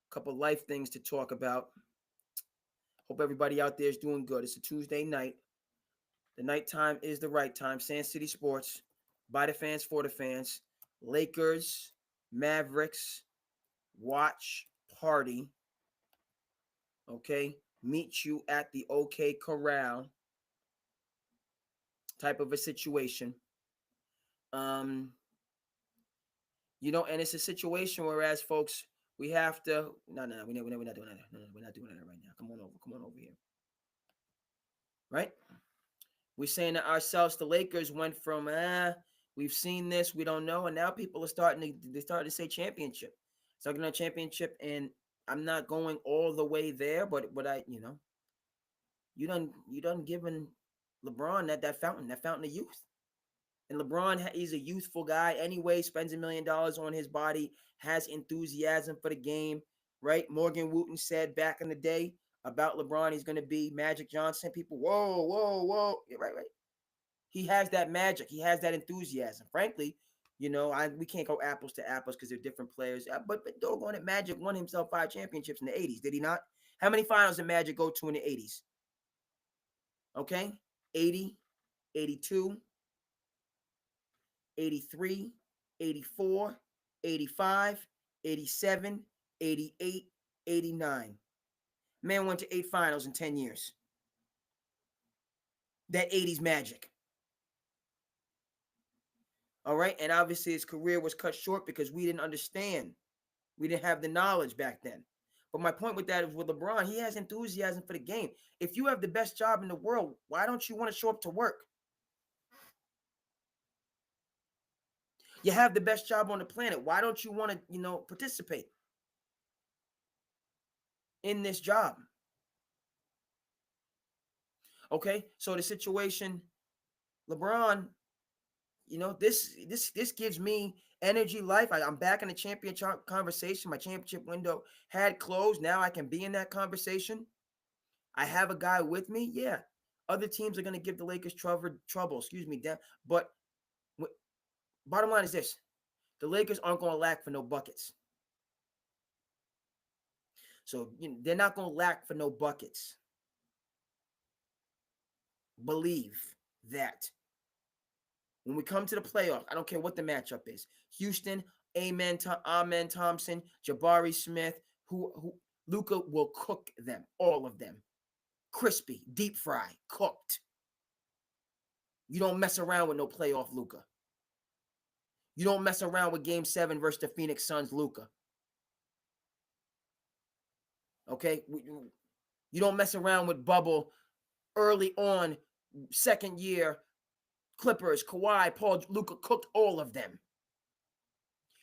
A couple life things to talk about. Hope everybody out there is doing good. It's a Tuesday night. The nighttime is the right time. SandCity Sports, by the fans, for the fans. Lakers, Mavericks, watch party. Okay, meet you at the OK Corral. Type of a situation. And it's a situation whereas folks, we have to. No, we're not doing that. No, we're not doing that right now. Come on over here. Right? We're saying to ourselves, the Lakers went from we've seen this, we don't know, and now people are starting to say championship. Talking about championship, and I'm not going all the way there, but I you done given LeBron that fountain of youth. And LeBron, he's a youthful guy anyway, spends $1 million on his body, has enthusiasm for the game, right? Morgan Wooten said back in the day about LeBron, he's going to be Magic Johnson. People, whoa. Yeah, right. He has that magic. He has that enthusiasm. Frankly, we can't go apples to apples because they're different players. But doggone it, Magic won himself 5 championships in the 80s, did he not? How many finals did Magic go to in the 80s? Okay, 80, 82, 83, 84, 85, 87, 88, 89. Man went to 8 finals in 10 years. That 80s Magic. All right. And obviously his career was cut short because we didn't understand. We didn't have the knowledge back then. But my point with that is with LeBron, he has enthusiasm for the game. If you have the best job in the world, why don't you want to show up to work? You have the best job on the planet. Why don't you want to, participate in this job? Okay. So the situation, LeBron, this gives me energy, life. I'm back in the championship conversation. My championship window had closed. Now I can be in that conversation. I have a guy with me. Yeah. Other teams are going to give the Lakers trouble. Excuse me, Dan. But bottom line is this. The Lakers aren't going to lack for no buckets. So they're not going to lack for no buckets. Believe that. When we come to the playoff, I don't care what the matchup is. Houston, Amen Thompson, Jabari Smith, who Luka will cook them, all of them. Crispy, deep fry, cooked. You don't mess around with no playoff Luka. You don't mess around with Game 7 versus the Phoenix Suns Luka. Okay? You don't mess around with Bubble early on, second year, Clippers, Kawhi, Paul, Luka cooked all of them.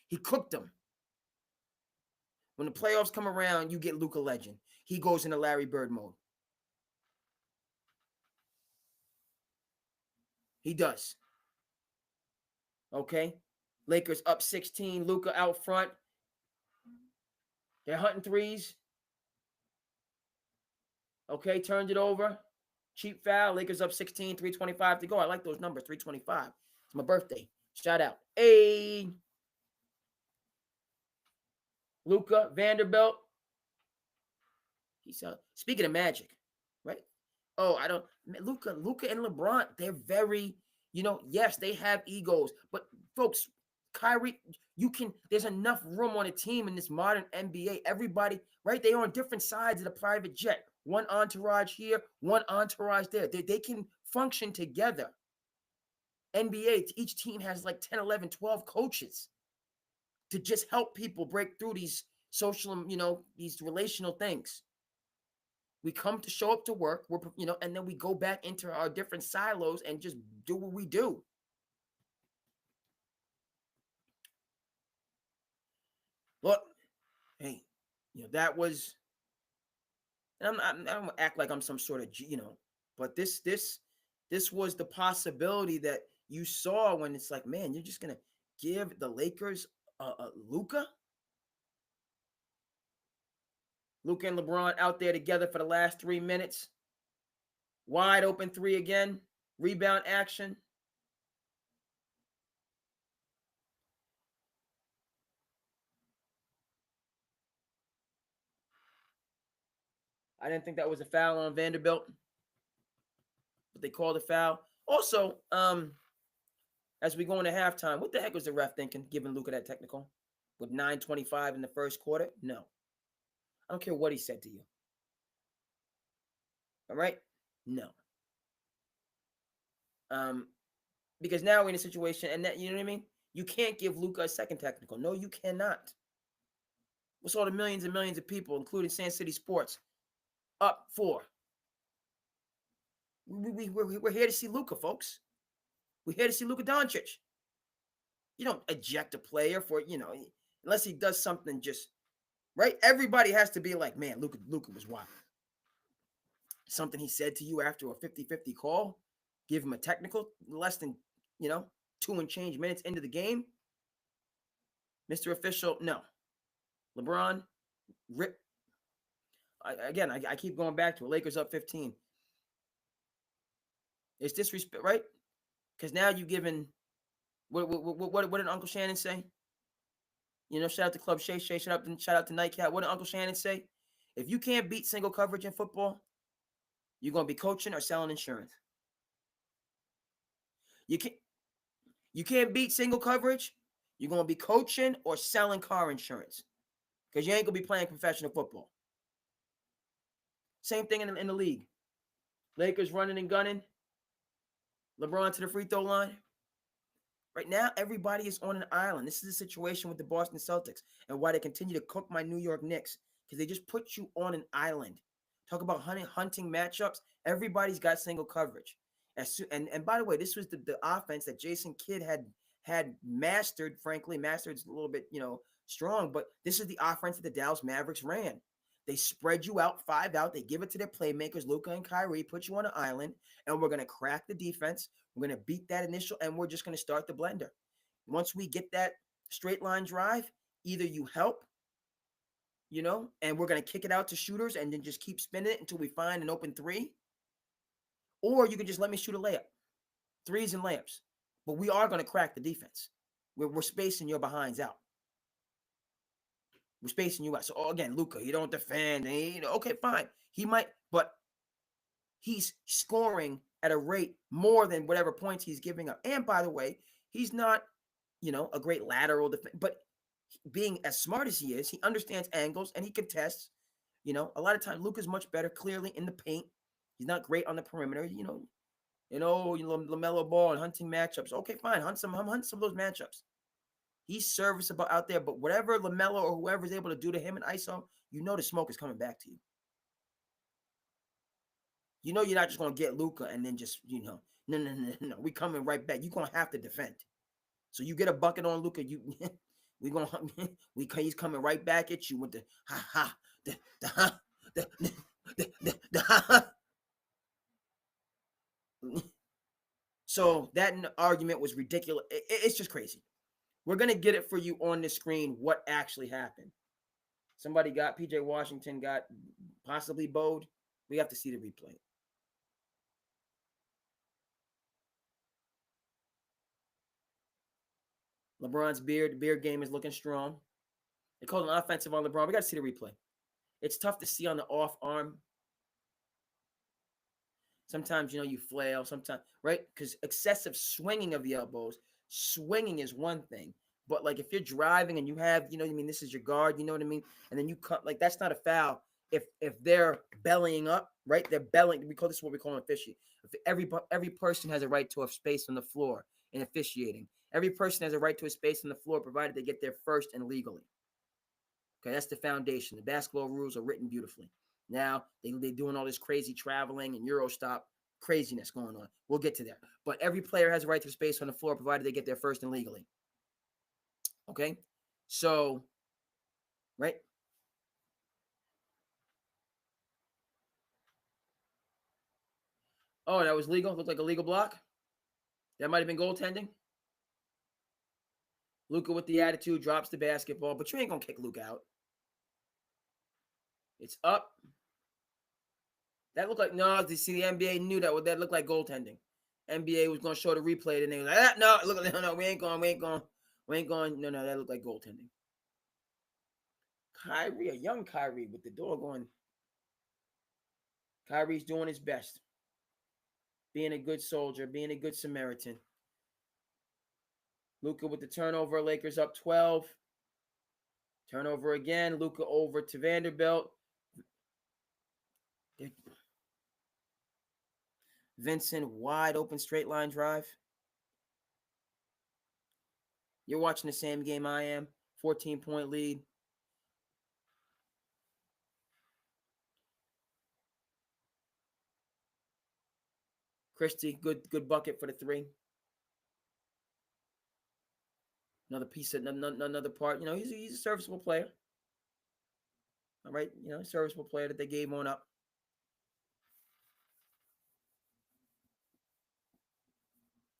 He cooked them. When the playoffs come around, you get Luka Legend. He goes into Larry Bird mode. He does. Okay? Lakers up 16. Luka out front. They're hunting threes. Okay, turned it over. Cheap foul. Lakers up 16, 3:25 to go. I like those numbers, 3:25. It's my birthday. Shout out. Hey. Luka, Vanderbilt. He's speaking of Magic, right? Oh, I don't. Luka and LeBron, they're very, yes, they have egos, but folks, Kyrie, there's enough room on a team in this modern NBA. Everybody, right? They're on different sides of the private jet. One entourage here, one entourage there. They can function together. NBA, each team has like 10, 11, 12 coaches to just help people break through these social, these relational things. We come to show up to work, and then we go back into our different silos and just do what we do. Look, hey, that was, and I don't want to act like I'm some sort of, but this was the possibility that you saw when it's like, man, you're just gonna give the Lakers Luka and LeBron out there together for the last 3 minutes. Wide open three again. Rebound action. I didn't think that was a foul on Vanderbilt, but they called a foul. Also, as we go into halftime, what the heck was the ref thinking, giving Luka that technical with 9:25 in the first quarter? No. I don't care what he said to you. All right? No. Because now we're in a situation, and that, you know what I mean? You can't give Luka a second technical. No, you cannot. What's all the millions and millions of people, including SandCity Sports, up for? We're here to see Luka, folks. We're here to see Luka Doncic. You don't eject a player for, unless he does something just right. Everybody has to be like, man, Luka was wild. Something he said to you after a 50-50 call, give him a technical less than, 2 and change minutes into the game. Mr. Official, no. LeBron, rip. I keep going back to it. Lakers up 15. It's disrespect, right? Because now you've given, what did Uncle Shannon say? Shout out to Club Shay, shout out to Nightcap. What did Uncle Shannon say? If you can't beat single coverage in football, you're going to be coaching or selling insurance. You can't beat single coverage, you're going to be coaching or selling car insurance because you ain't going to be playing professional football. Same thing in the league. Lakers running and gunning. LeBron to the free throw line. Right now, everybody is on an island. This is the situation with the Boston Celtics and why they continue to cook my New York Knicks because they just put you on an island. Talk about hunting matchups. Everybody's got single coverage. And by the way, this was the offense that Jason Kidd had mastered. Frankly, mastered's a little bit strong, but this is the offense that the Dallas Mavericks ran. They spread you out, 5 out. They give it to their playmakers, Luka and Kyrie, put you on an island, and we're going to crack the defense. We're going to beat that initial, and we're just going to start the blender. Once we get that straight line drive, either you help, and we're going to kick it out to shooters and then just keep spinning it until we find an open three, or you can just let me shoot a layup. Threes and layups. But we are going to crack the defense. We're spacing your behinds out. We're spacing you out. So again, Luka, he don't defend. Okay, fine. He might, but he's scoring at a rate more than whatever points he's giving up. And by the way, he's not, a great lateral defense, but being as smart as he is, he understands angles and he contests. A lot of times Luka's much better clearly in the paint. He's not great on the perimeter. LaMelo Ball and hunting matchups. Okay, fine. Hunt some of those matchups. He's serviceable out there, but whatever LaMelo or whoever's able to do to him in ISO, the smoke is coming back to you. You're not just going to get Luka and then just, no. We coming right back. You're going to have to defend. So you get a bucket on Luka, he's coming right back at you with the ha ha, the. So that argument was ridiculous. It's just crazy. We're going to get it for you on the screen what actually happened. Somebody got PJ Washington got possibly bowed. We have to see the replay. LeBron's beard game is looking strong. They called an offensive on LeBron. We got to see the replay. It's tough to see on the off arm. Sometimes, you flail. Sometimes, right? Because excessive swinging of the elbows, swinging is one thing. But, like, if you're driving and you have, this is your guard, you know what I mean? And then you cut, like, that's not a foul if they're bellying up, right? They're bellying. We call this what we call officiating. Every person has a right to a space on the floor in officiating. Every person has a right to a space on the floor provided they get there first and legally. Okay, that's the foundation. The basketball rules are written beautifully. Now, they're doing all this crazy traveling and Eurostop craziness going on. We'll get to that. But every player has a right to space on the floor provided they get there first and legally. Okay? So, right? Oh, that was legal? Looked like a legal block? That might have been goaltending? Luka with the attitude drops the basketball, but you ain't going to kick Luka out. It's up. That looked like, no, you see, the NBA knew that looked like goaltending. NBA was going to show the replay, and they were like, no, we ain't going. No, that looked like goaltending. Kyrie, a young Kyrie with the door going. Kyrie's doing his best. Being a good soldier, being a good Samaritan. Luka with the turnover, Lakers up 12. Turnover again, Luka over to Vanderbilt. Vincent, wide open straight line drive. You're watching the same game I am. 14-point lead. Christie, good bucket for the three. Another piece of another part. He's a serviceable player. All right, serviceable player that they gave on up.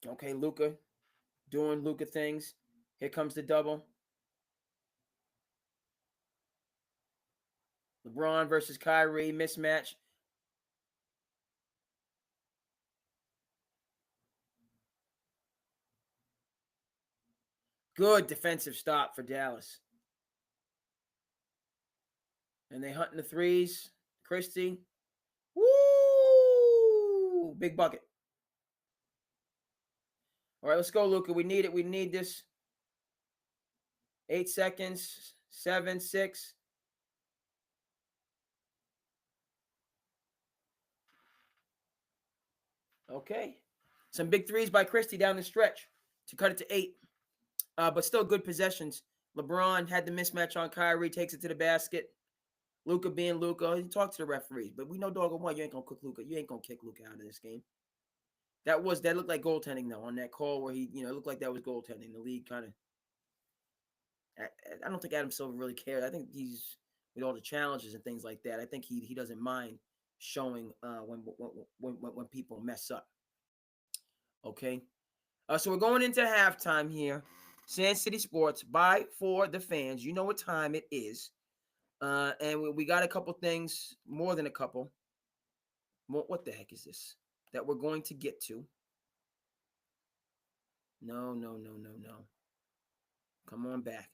Okay, Luka doing Luka things. Here comes the double. LeBron versus Kyrie mismatch. Good defensive stop for Dallas. And they hunting the threes. Christie. Woo! Big bucket. All right, let's go, Luka. We need it. We need this. 8 seconds. 7, 6. Okay. Some big threes by Christie down the stretch. to cut it to 8. But still good possessions. LeBron had the mismatch on Kyrie, takes it to the basket. Luka being Luka, he talked to the referees, but we know doggone well you ain't gonna cook Luka. You ain't gonna kick Luka out of this game. That looked like goaltending though on that call where he, it looked like that was goaltending. The league kind of, I don't think Adam Silver really cares. I think he's with all the challenges and things like that. I think he doesn't mind showing when people mess up. Okay, so we're going into halftime here. SandCity Sports by for the fans. You know what time it is, and we got a couple things, more than a couple. What the heck is this that we're going to get to? No. Come on back.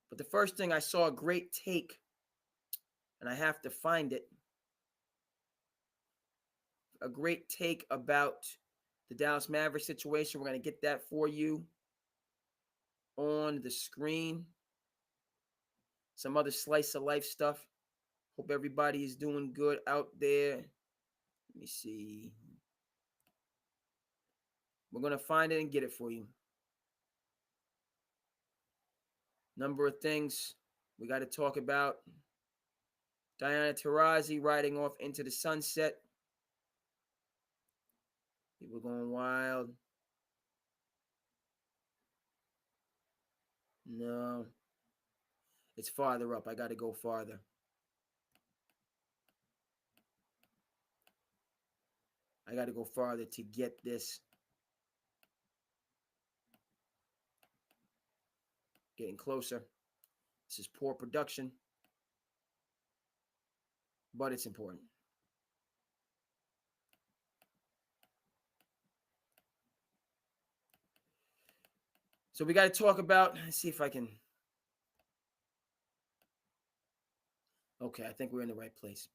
But the first thing I saw a great take, and I have to find it. A great take about the Dallas Mavericks situation. We're going to get that for you on the screen. Some other slice of life stuff. Hope everybody is doing good out there. Let me see. We're going to find it and get it for you. Number of things we got to talk about. Diana Taurasi riding off into the sunset. People going wild. No. It's farther up. I got to go farther. I got to go farther to get this. Getting closer. This is poor production, but it's important. So we got to talk about, let's see if I can. Okay, I think we're in the right place.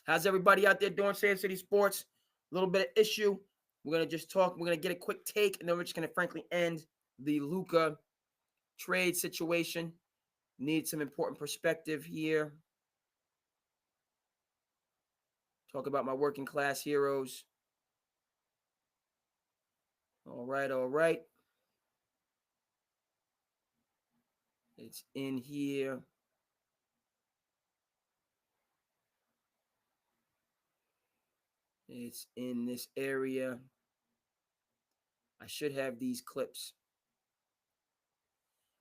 How's everybody out there doing? SandCity Sports. A little bit of issue. We're going to just talk. We're going to get a quick take, and then we're just going to frankly end the Luka trade situation. Need some important perspective here. Talk about my working class heroes. All right. It's in here. It's in this area. I should have these clips.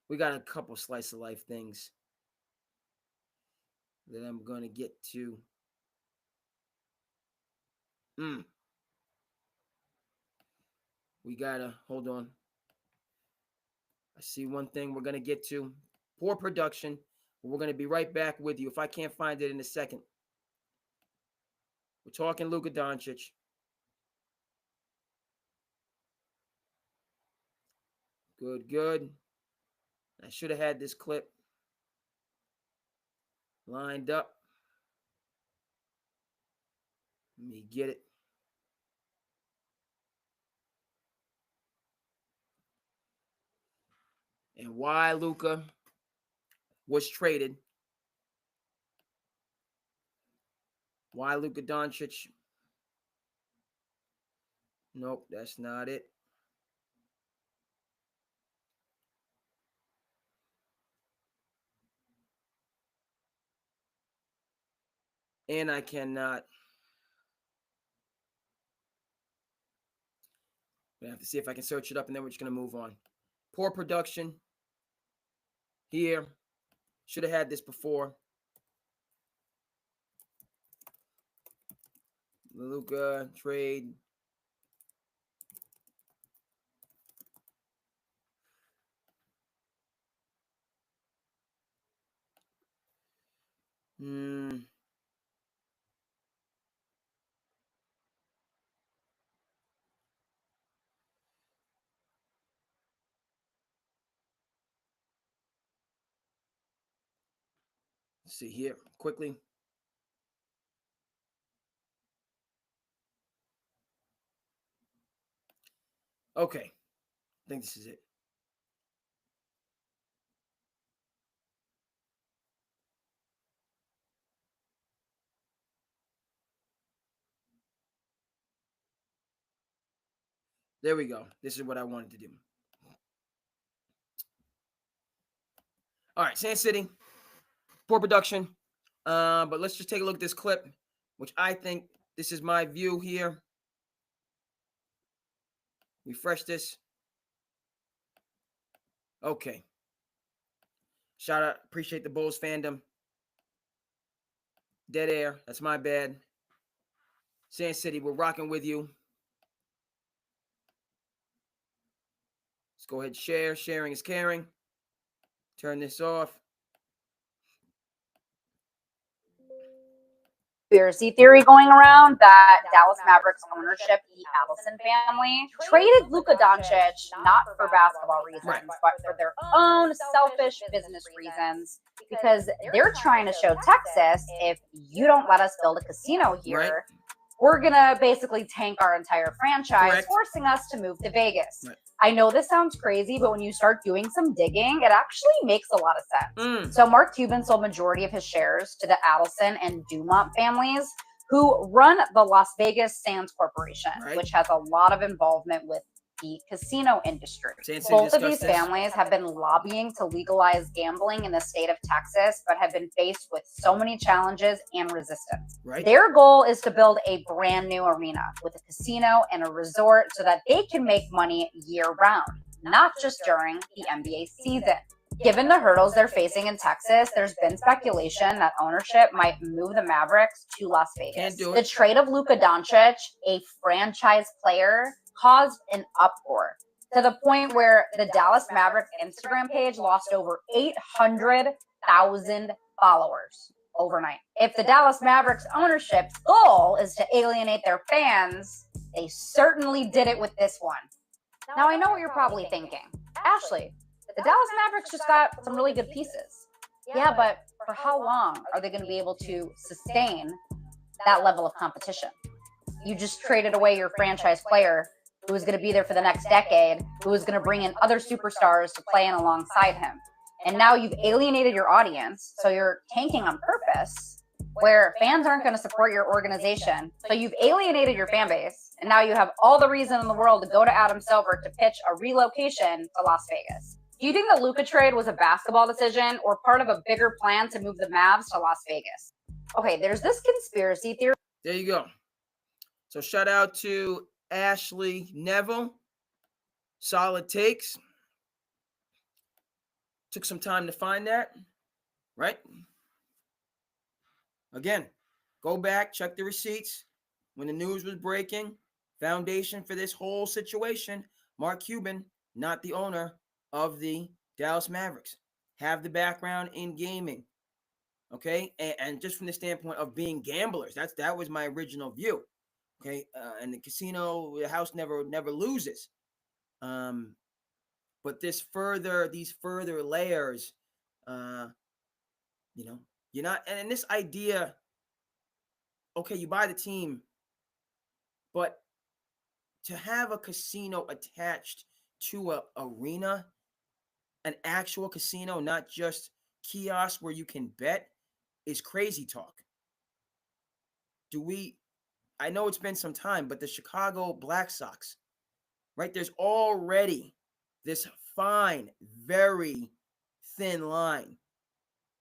We got a couple slice of life things that I'm going to get to. We got to, hold on. I see one thing we're going to get to. Poor production. We're going to be right back with you if I can't find it in a second. We're talking Luka Doncic. Good. I should have had this clip lined up. Let me get it. And why Luka was traded. Why Luka Doncic? Nope, that's not it. And I cannot. I have to see if I can search it up, and then we're just going to move on. Poor production here. Should have had this before. Luka trade. Let's see here quickly. Okay. I think this is it. There we go. This is what I wanted to do. All right, SandCity, poor production. But let's just take a look at this clip, which I think this is my view here. Refresh this. Okay. Shout out, appreciate the Bulls fandom. Dead air, that's my bad. SandCity, we're rocking with you. Let's go ahead and share. Sharing is caring. Turn this off. Conspiracy theory going around that Dallas Mavericks ownership, the Allison family, traded Luka Doncic not for basketball reasons, but for their own selfish business reasons, because they're trying to show Texas, if you don't let us build a casino here, we're going to basically tank our entire franchise, forcing us to move to Vegas. I know this sounds crazy, but when you start doing some digging, it actually makes a lot of sense. So Mark Cuban sold majority of his shares to the Adelson and Dumont families, who run the Las Vegas Sands Corporation, which has a lot of involvement with the casino industry. Both of these families have been lobbying to legalize gambling in the state of Texas, but have been faced with so many challenges and resistance. Their goal is to build a brand new arena with a casino and a resort so that they can make money year round, not just during the NBA season. Given the hurdles they're facing in Texas, there's been speculation that ownership might move the Mavericks to Las Vegas. The trade of Luka Doncic, a franchise player, caused an uproar to the point where the Dallas Mavericks Instagram page lost over 800,000 followers overnight. If the Dallas Mavericks ownership's goal is to alienate their fans, they certainly did it with this one. Now, I know what you're probably thinking. Ashley, the Dallas Mavericks just got some really good pieces. Yeah, but for how long are they going to be able to sustain that level of competition? You just traded away your franchise player who was going to be there for the next decade, who was going to bring in other superstars to play in alongside him. And now you've alienated your audience, so you're tanking on purpose, where fans aren't going to support your organization. So you've alienated your fan base, and now you have all the reason in the world to go to Adam Silver to pitch a relocation to Las Vegas. Do you think the Luka trade was a basketball decision or part of a bigger plan to move the Mavs to Las Vegas? Okay, there's this conspiracy theory. There you go. So shout out to Ashley Neville. Solid takes. Took some time to find that, right? Again, go back, check the receipts. When the news was breaking, foundation for this whole situation, Mark Cuban, not the owner of the Dallas Mavericks, have the background in gaming, okay? And just from the standpoint of being gamblers, that was my original view, okay? And the casino, the house never loses. But these further layers, you're not, and this idea, okay, you buy the team, but to have a casino attached to a arena, an actual casino, not just kiosks where you can bet, is crazy talk. I know it's been some time, but the Chicago Black Sox, right? There's already this fine, very thin line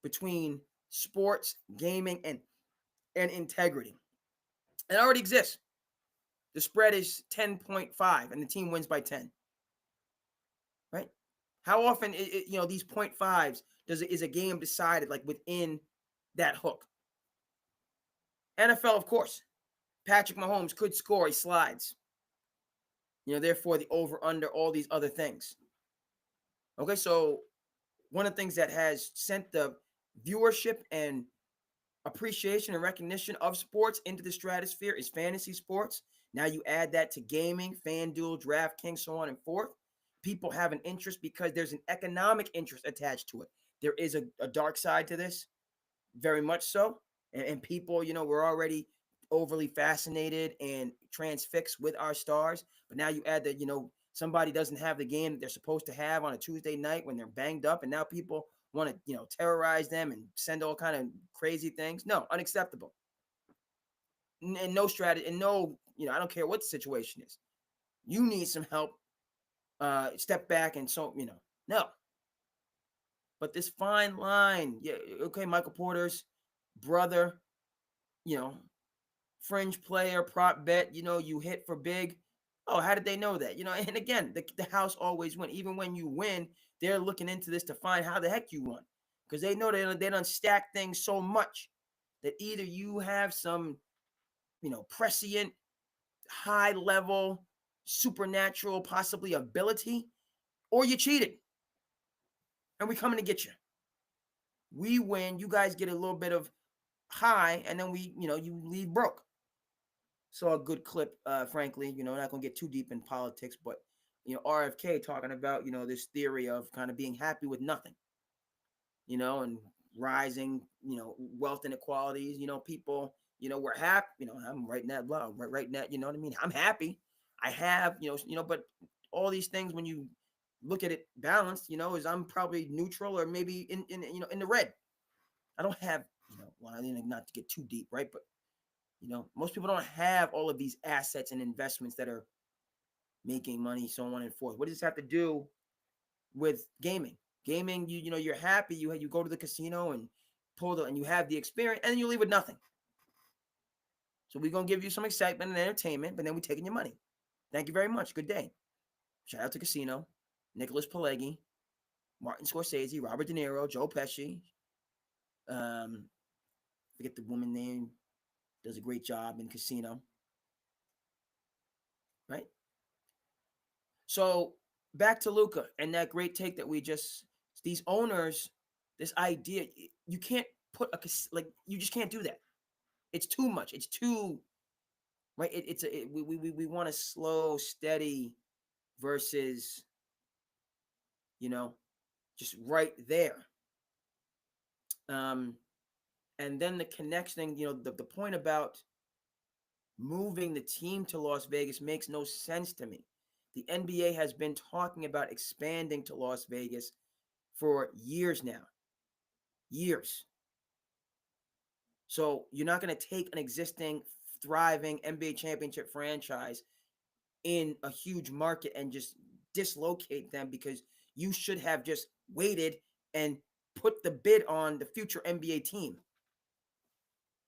between sports, gaming, and integrity. It already exists. The spread is 10.5, and the team wins by 10. Right? How often, these 0.5s is a game decided like within that hook? NFL, of course. Patrick Mahomes could score, he slides. Therefore the over under, all these other things. Okay, so one of the things that has sent the viewership and appreciation and recognition of sports into the stratosphere is fantasy sports. Now you add that to gaming, FanDuel, DraftKings, so on and forth. People have an interest because there's an economic interest attached to it. There is a dark side to this, very much so. And people, we're already overly fascinated and transfixed with our stars. But now you add that, somebody doesn't have the game that they're supposed to have on a Tuesday night when they're banged up, and now people want to, terrorize them and send all kind of crazy things. No, unacceptable. And no strategy, and no, I don't care what the situation is. You need some help. Step back, and so, no. But this fine line, yeah, okay, Michael Porter's brother, you know, fringe player, prop bet, you hit for big. Oh, how did they know that? And again, the house always win. Even when you win, they're looking into this to find how the heck you won. Because they know they done stack things so much that either you have some, prescient, high level, supernatural, possibly ability, or you cheated. And we coming to get you. We win, you guys get a little bit of high, and then you leave broke. Saw a good clip, frankly, not gonna get too deep in politics, but RFK talking about, this theory of kind of being happy with nothing, and rising, wealth inequalities, people, we're happy, I'm writing that blog, writing that, you know what I mean? I'm happy. I have, but all these things, when you look at it balanced, is I'm probably neutral or maybe in the red. I don't have, well, I mean, not to get too deep, right? But most people don't have all of these assets and investments that are making money, so on and forth. What does this have to do with gaming? Gaming, you're happy. You go to the casino and and you have the experience, and then you leave with nothing. So we're gonna give you some excitement and entertainment, but then we're taking your money. Thank you very much. Good day. Shout out to Casino, Nicholas Pileggi, Martin Scorsese, Robert De Niro, Joe Pesci. Forget the woman name. Does a great job in Casino. Right? So back to Luka and that great take that these owners, this idea, you can't put you just can't do that. It's too much. It's too, right. We want a slow, steady versus, just right there. Um, and then the connection, the point about moving the team to Las Vegas makes no sense to me. The NBA has been talking about expanding to Las Vegas for years now. Years. So you're not going to take an existing, thriving NBA championship franchise in a huge market and just dislocate them, because you should have just waited and put the bid on the future NBA team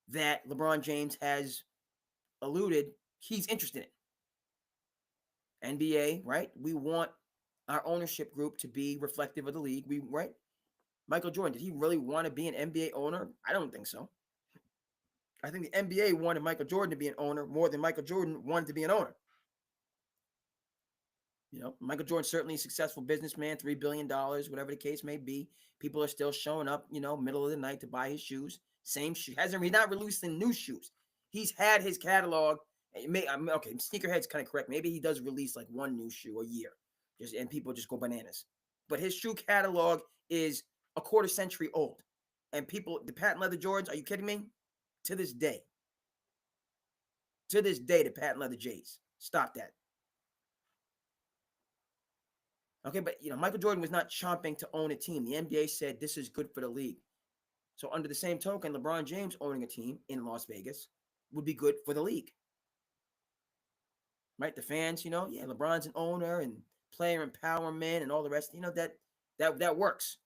that LeBron James has alluded he's interested in. NBA, right? We want our ownership group to be reflective of the league. Right? Michael Jordan, did he really want to be an NBA owner? I don't think so. I think the NBA wanted Michael Jordan to be an owner more than Michael Jordan wanted to be an owner. Michael Jordan, certainly a successful businessman, $3 billion, whatever the case may be. People are still showing up, middle of the night to buy his shoes. Same shoe. He's not releasing new shoes. He's had his catalog. Okay, sneakerhead's kind of correct. Maybe he does release like one new shoe a year, and people just go bananas. But his shoe catalog is a quarter century old. And people, the patent leather Jordans, are you kidding me? To this day, the patent leather J's. Stop that. Okay, but Michael Jordan was not chomping to own a team. The NBA said this is good for the league. So under the same token, LeBron James owning a team in Las Vegas would be good for the league. Right? The fans, yeah, LeBron's an owner and player empowerment and all the rest, that works.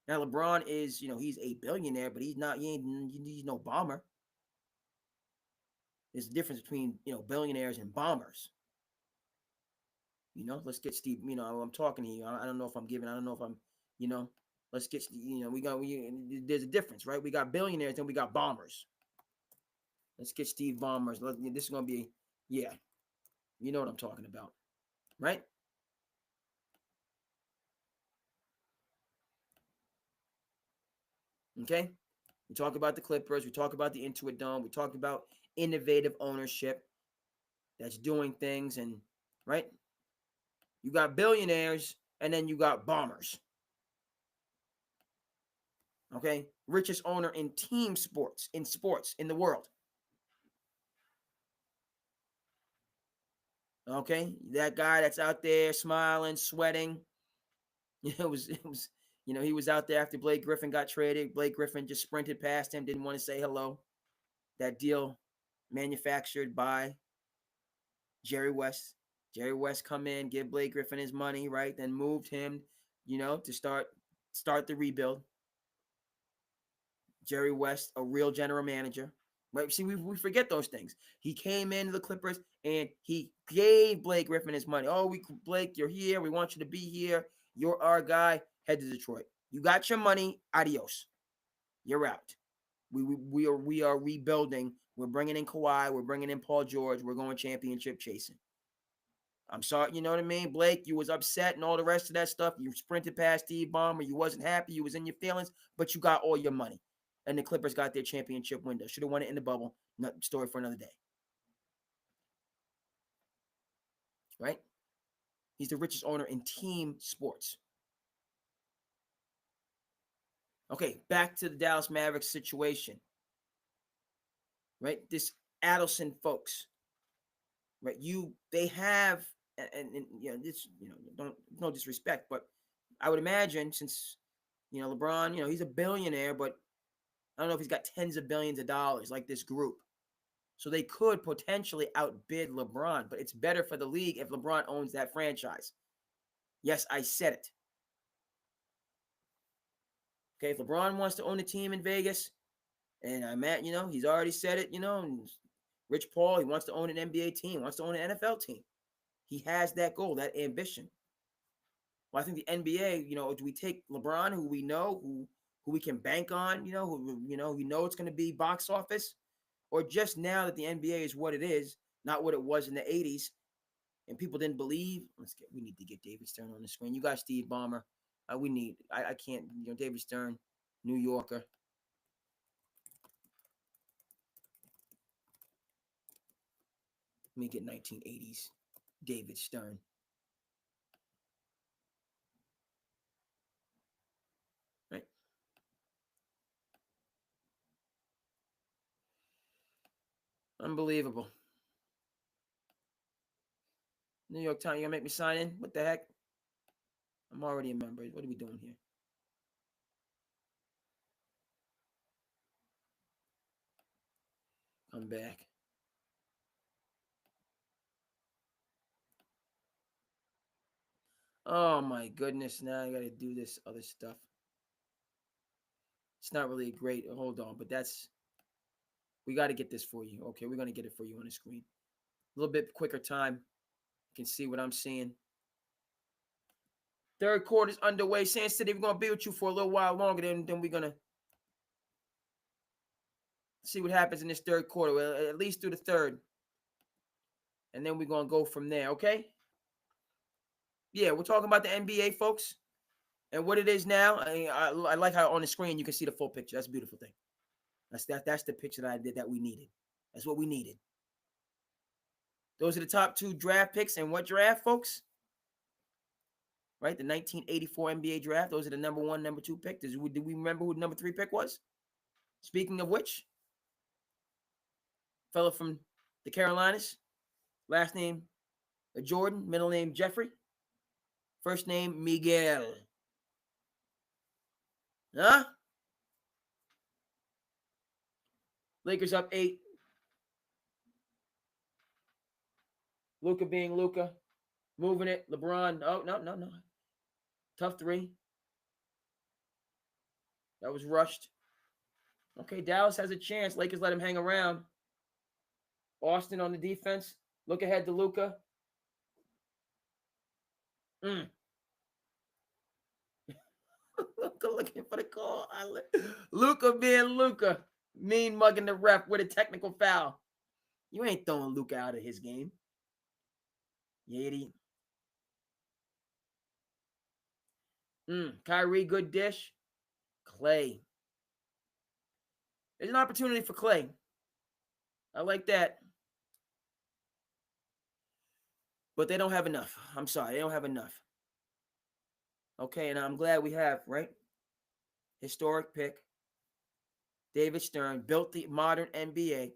Now LeBron is, he's a billionaire, but he's no bomber. There's a difference between, billionaires and bombers. Let's get Steve, I'm talking to you. I don't know if I'm giving, I don't know if I'm, let's get, there's a difference, right? We got billionaires, then we got bombers. Let's get Steve Bombers. This is going to be, yeah, you know what I'm talking about, right? Okay. We talk about the Clippers. We talk about the Intuit Dome. We talk about innovative ownership that's doing things, and right. You got billionaires, and then you got bombers. Okay. Richest owner in team sports, in the world. Okay. That guy that's out there smiling, sweating. It was, he was out there after Blake Griffin got traded. Blake Griffin just sprinted past him, didn't want to say hello. That deal manufactured by Jerry West. Jerry West come in, give Blake Griffin his money, right? Then moved him, to start start the rebuild. Jerry West, a real general manager. Right? See, we forget those things. He came into the Clippers and he gave Blake Griffin his money. Oh, Blake, you're here. We want you to be here. You're our guy. Head to Detroit. You got your money. Adios. You're out. We are rebuilding. We're bringing in Kawhi. We're bringing in Paul George. We're going championship chasing. I'm sorry, you know what I mean? Blake, you was upset and all the rest of that stuff. You sprinted past Steve Ballmer. You wasn't happy. You was in your feelings, but you got all your money. And the Clippers got their championship window. Should have won it in the bubble. Story for another day. Right? He's the richest owner in team sports. Okay, back to the Dallas Mavericks situation. Right? This Adelson folks. Right? They have, and this, no disrespect, but I would imagine since, LeBron, he's a billionaire, but I don't know if he's got tens of billions of dollars like this group. So they could potentially outbid LeBron, but it's better for the league if LeBron owns that franchise. Yes, I said it. Okay, if LeBron wants to own a team in Vegas, and I'm at, he's already said it, and Rich Paul, he wants to own an NBA team, wants to own an NFL team. He has that goal, that ambition. Well, I think the NBA, do we take LeBron, who we know, who we can bank on, who it's going to be box office, or just now that the NBA is what it is, not what it was in the 80s, and people didn't believe? We need to get David Stern on the screen. You got Steve Ballmer. I can't, David Stern, New Yorker. Let me get 1980s David Stern. Right. Unbelievable. New York Times, you gonna make me sign in? What the heck? I'm already a member. What are we doing here? Come back. Oh my goodness, now I gotta do this other stuff. It's not really great. Hold on, but we got to get this for you. Okay, we're going to get it for you on the screen. A little bit quicker time. You can see what I'm seeing. Third quarter's underway. SandCity, we're going to be with you for a little while longer. Then we're going to see what happens in this third quarter. Well, at least through the third. And then we're going to go from there, okay? Yeah, we're talking about the NBA, folks. And what it is now. I like how on the screen you can see the full picture. That's a beautiful thing. That's the picture that we needed. That's what we needed. Those are the top two draft picks. And what draft, folks? Right, the 1984 NBA draft. Those are the number one, number two pick. Do we remember who the number three pick was? Speaking of which, fellow from the Carolinas, last name Jordan, middle name Jeffrey, first name Miguel. Huh? Lakers up 8. Luka being Luka, moving it. LeBron. Oh, no. Tough three. That was rushed. Okay, Dallas has a chance. Lakers let him hang around. Austin on the defense. Look ahead to Luka. Luka looking for the call. Luka being Luka. Mean mugging the ref with a technical foul. You ain't throwing Luka out of his game. You idiot. Kyrie, good dish. Clay. There's an opportunity for Clay. I like that. But they don't have enough. I'm sorry. They don't have enough. Okay, and I'm glad we have, right? Historic pick. David Stern built the modern NBA.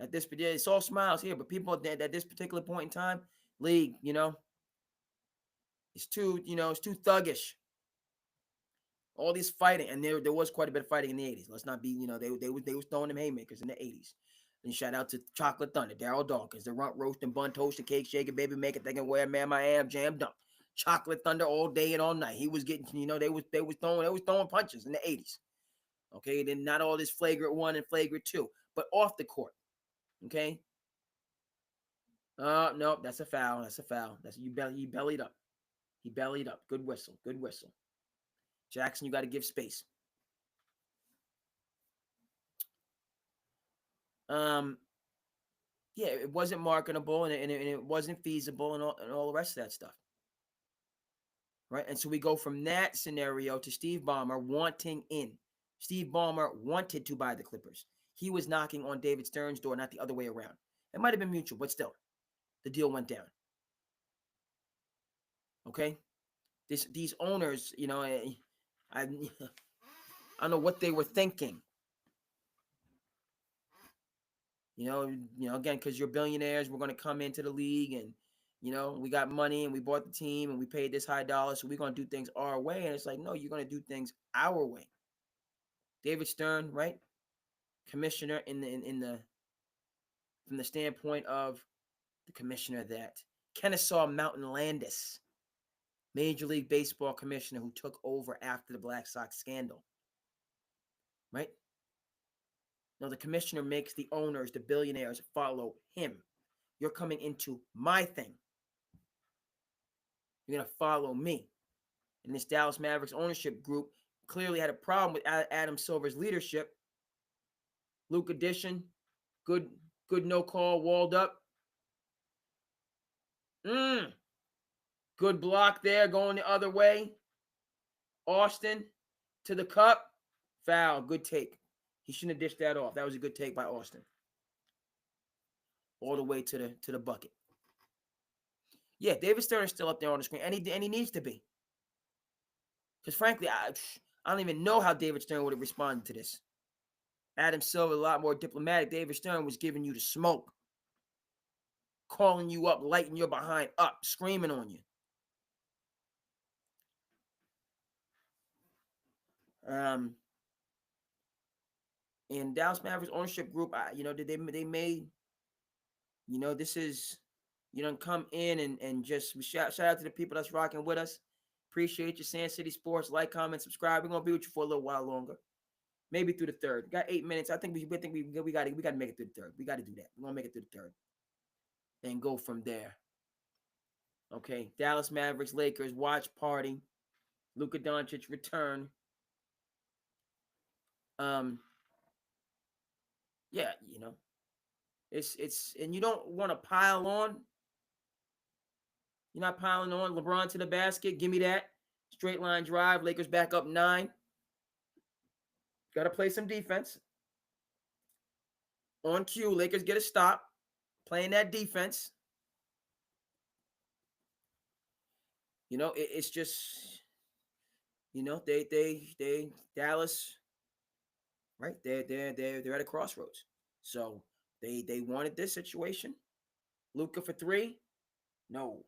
At this, it's all smiles here, but people at this particular point in time, league, it's too thuggish. All this fighting, and there was quite a bit of fighting in the 80s. Let's not be, they was throwing them haymakers in the 80s. And shout out to Chocolate Thunder, Daryl Dawkins, the rump roasting, bun toasting, cake shaking, baby making, thinking where man I am, jam dunk. Chocolate Thunder all day and all night. He was getting, they was throwing punches in the 80s. Okay, then not all this flagrant 1 and flagrant 2, but off the court. Okay. No, that's a foul. That's a foul. He bellied up. He bellied up. Good whistle. Good whistle. Jackson, you got to give space. Yeah, it wasn't marketable and it wasn't feasible and all the rest of that stuff. Right? And so we go from that scenario to Steve Ballmer wanting in. Steve Ballmer wanted to buy the Clippers. He was knocking on David Stern's door, not the other way around. It might have been mutual, but still, the deal went down. Okay? These owners, I don't know what they were thinking. Again, because you're billionaires, we're going to come into the league and, we got money and we bought the team and we paid this high dollar, so we're going to do things our way. And it's like, no, you're going to do things our way. David Stern, right? Commissioner from the standpoint of the commissioner that Kennesaw Mountain Landis, Major League Baseball commissioner who took over after the Black Sox scandal. Right? No, the commissioner makes the owners, the billionaires, follow him. You're coming into my thing. You're going to follow me. And this Dallas Mavericks ownership group clearly had a problem with Adam Silver's leadership. Luka addition, good no call, walled up. Good block there, going the other way. Austin to the cup. Foul, good take. He shouldn't have dished that off. That was a good take by Austin. All the way to the bucket. Yeah, David Stern is still up there on the screen, and he needs to be. Because frankly, I don't even know how David Stern would have responded to this. Adam Silver, a lot more diplomatic. David Stern was giving you the smoke. Calling you up, lighting your behind up, screaming on you. In Dallas Mavericks ownership group, they made, this is, come in and just shout out to the people that's rocking with us. Appreciate you, SandCity Sports. Like, comment, subscribe. We're gonna be with you for a little while longer, maybe through the third. We got 8 minutes. I think we got to make it through the third. We got to do that. We're gonna make it through the third and go from there. Okay, Dallas Mavericks, Lakers watch party. Luka Doncic return. Yeah, it's and you don't want to pile on. You're not piling on. LeBron to the basket. Give me that. Straight line drive. Lakers back up 9. Got to play some defense. On cue, Lakers get a stop. Playing that defense. It's just, they Dallas, right? They're at a crossroads. So they wanted this situation. Luka for 3. No,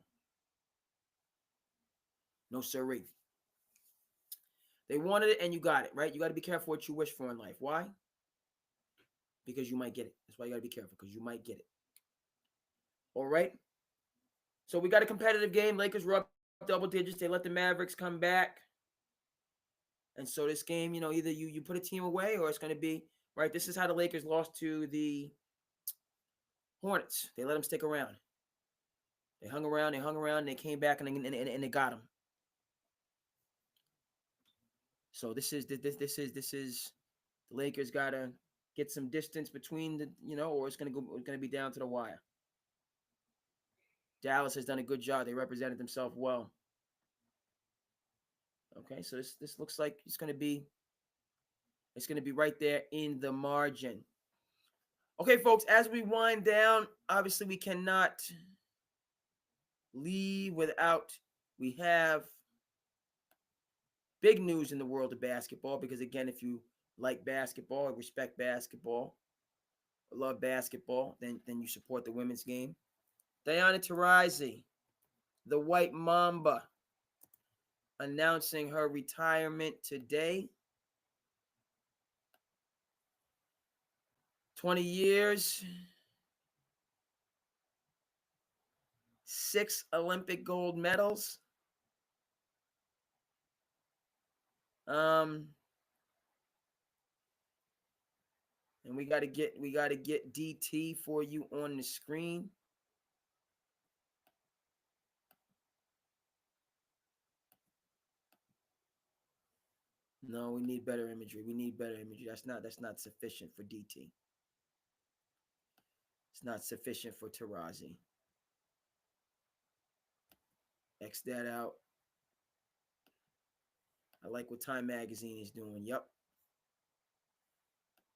sirree. They wanted it and you got it, right? You got to be careful what you wish for in life. Why? Because you might get it. That's why you got to be careful, because you might get it. All right? So we got a competitive game. Lakers were up double digits. They let the Mavericks come back. And so this game, either you put a team away or it's going to be, right? This is how the Lakers lost to the Hornets. They let them stick around. They hung around, and they came back and they got them. So this is the Lakers got to get some distance between or it's going to be down to the wire. Dallas has done a good job. They represented themselves well. Okay, so this looks like it's going to be right there in the margin. Okay, folks, as we wind down, obviously we cannot leave without we have big news in the world of basketball, because again, if you like basketball, respect basketball, love basketball, then you support the women's game. Diana Taurasi, the White Mamba, announcing her retirement today. 20 years, 6 Olympic gold medals, Um, and we gotta get DT for you on the screen. No, we need better imagery. We need better imagery. That's not sufficient for DT. It's not sufficient for Tarazi. X that out. I like what Time Magazine is doing. Yep.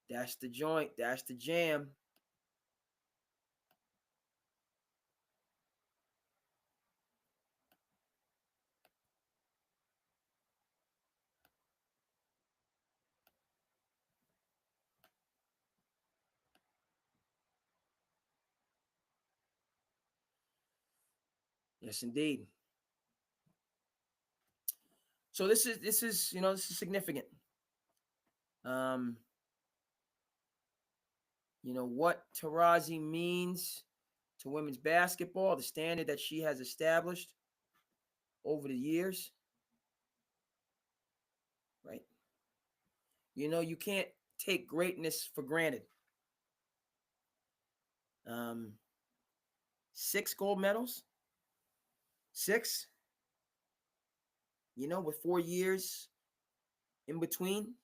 That's the joint. That's the jam. Yes, indeed. So this is significant. Um, what Tarazi means to women's basketball, the standard that she has established over the years, right? You can't take greatness for granted. Um, 6 gold medals, six, with 4 years in between.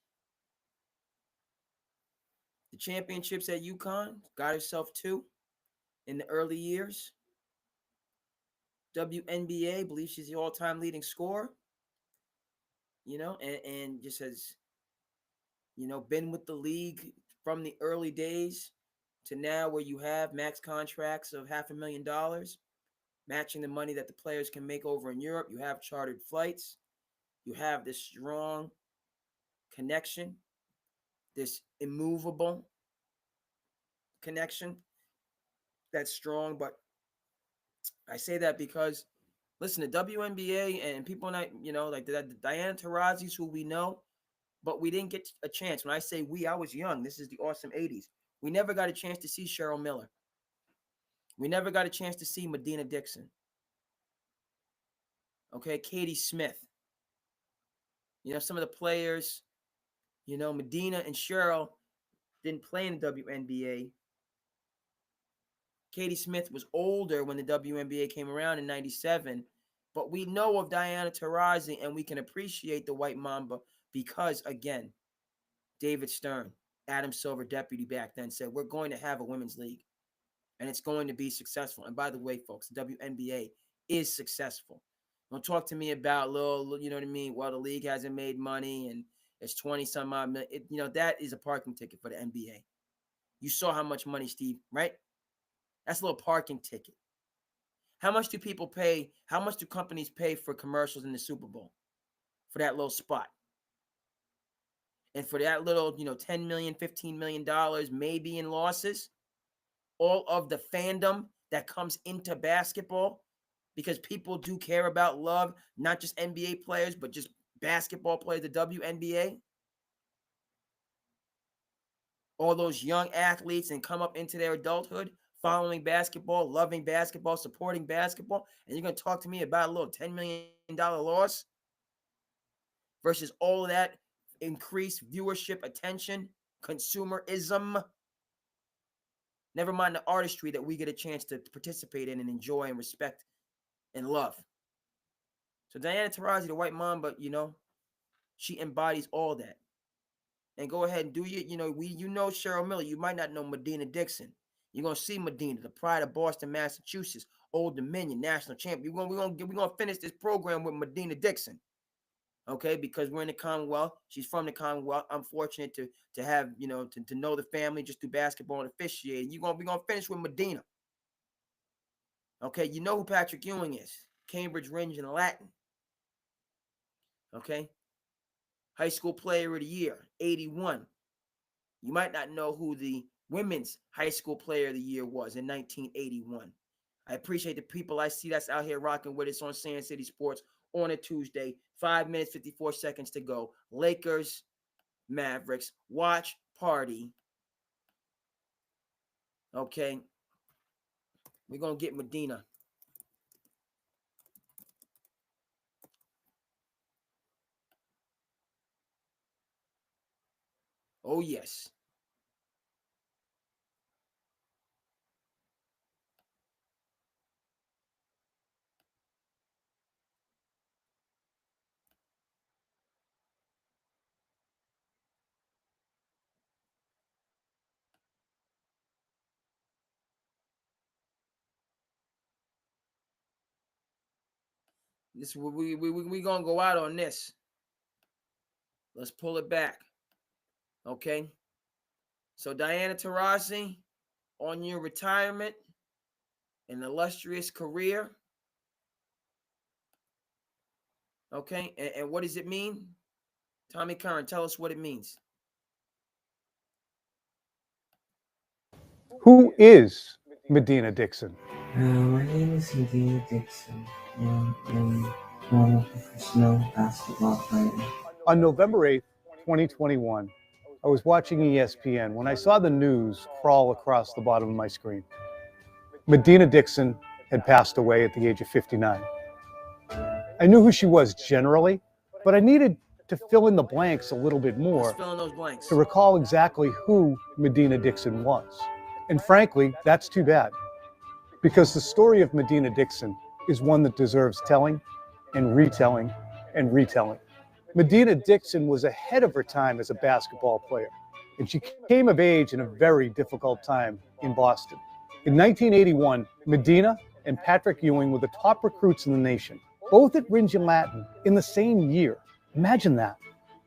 The championships at UConn, got herself 2 in the early years. WNBA, believes she's the all-time leading scorer, and just has, been with the league from the early days to now, where you have max contracts of $500,000, matching the money that the players can make over in Europe. You have chartered flights. You have this strong connection, this immovable connection that's strong. But I say that because, listen, the WNBA and people like, like the Diana Taurasi's, who we know, but we didn't get a chance. When I say we, I was young. This is the awesome 80s. We never got a chance to see Cheryl Miller. We never got a chance to see Medina Dixon. Okay, Katie Smith. Some of the players, Medina and Cheryl didn't play in the WNBA. Katie Smith was older when the WNBA came around in 97. But we know of Diana Taurasi, and we can appreciate the White Mamba because, again, David Stern, Adam Silver, deputy back then, said, we're going to have a women's league, and it's going to be successful. And by the way, folks, the WNBA is successful. Don't talk to me about little, you know what I mean? Well, the league hasn't made money, and it's 20 some odd million. That is a parking ticket for the NBA. You saw how much money, Steve, right? That's a little parking ticket. How much do people pay? How much do companies pay for commercials in the Super Bowl for that little spot? And for that little, $10 million, $15 million, maybe in losses, all of the fandom that comes into basketball, because people do care about love, not just NBA players, but just basketball players, the WNBA. All those young athletes and come up into their adulthood, following basketball, loving basketball, supporting basketball, and you're going to talk to me about a little $10 million loss versus all of that increased viewership, attention, consumerism. Never mind the artistry that we get a chance to participate in and enjoy and respect and love. So Diana Taurasi, the White Mamba, she embodies all that. And go ahead and do Cheryl Miller. You might not know Medina Dixon. You're gonna see Medina, the pride of Boston, Massachusetts, Old Dominion, national champion. We're gonna finish this program with Medina Dixon. Okay, because we're in the Commonwealth. She's from the Commonwealth. I'm fortunate to have, to know the family just through basketball and officiating. We're gonna finish with Medina. Okay, you know who Patrick Ewing is. Cambridge Rindge in Latin. Okay. High School Player of the Year, 81. You might not know who the Women's High School Player of the Year was in 1981. I appreciate the people I see that's out here rocking with us on SandCity Sports on a Tuesday. 5 minutes, 54 seconds to go. Lakers, Mavericks, watch party. Okay. We're going to get Medina. Oh, yes. This we gonna go out on this. Let's pull it back. Okay. So Diana Taurasi, on your retirement, an illustrious career. Okay, and what does it mean? Tommy Curran, tell us what it means. Who is Medina Dixon? My name is Medina Dixon, and I'm a professional basketball player. On November 8th, 2021, I was watching ESPN when I saw the news crawl across the bottom of my screen. Medina Dixon had passed away at the age of 59. I knew who she was generally, but I needed to fill in the blanks a little bit more Let's fill in those blanks. to recall exactly who Medina Dixon was. And frankly, that's too bad, because the story of Medina Dixon is one that deserves telling and retelling and retelling. Medina Dixon was ahead of her time as a basketball player, and she came of age in a very difficult time in Boston. In 1981, Medina and Patrick Ewing were the top recruits in the nation, both at Ringe and Latin in the same year. Imagine that.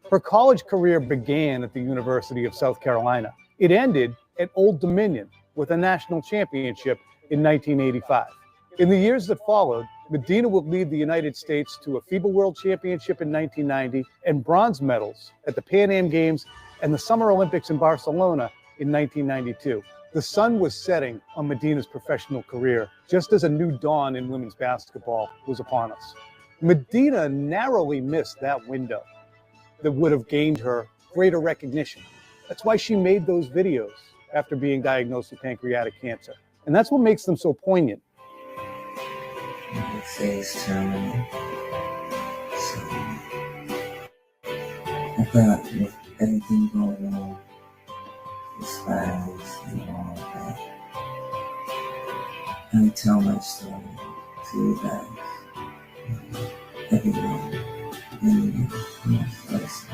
Her college career began at the University of South Carolina. It ended at Old Dominion with a national championship in 1985. In the years that followed, Medina would lead the United States to a FIBA World Championship in 1990 and bronze medals at the Pan Am Games and the Summer Olympics in Barcelona in 1992. The sun was setting on Medina's professional career, just as a new dawn in women's basketball was upon us. Medina narrowly missed that window that would have gained her greater recognition. That's why she made those videos after being diagnosed with pancreatic cancer. And that's what makes them so poignant. I would say it's terminal. So, I thought with everything going on, as far as and all that, I would tell my story to you guys, everyone, and most.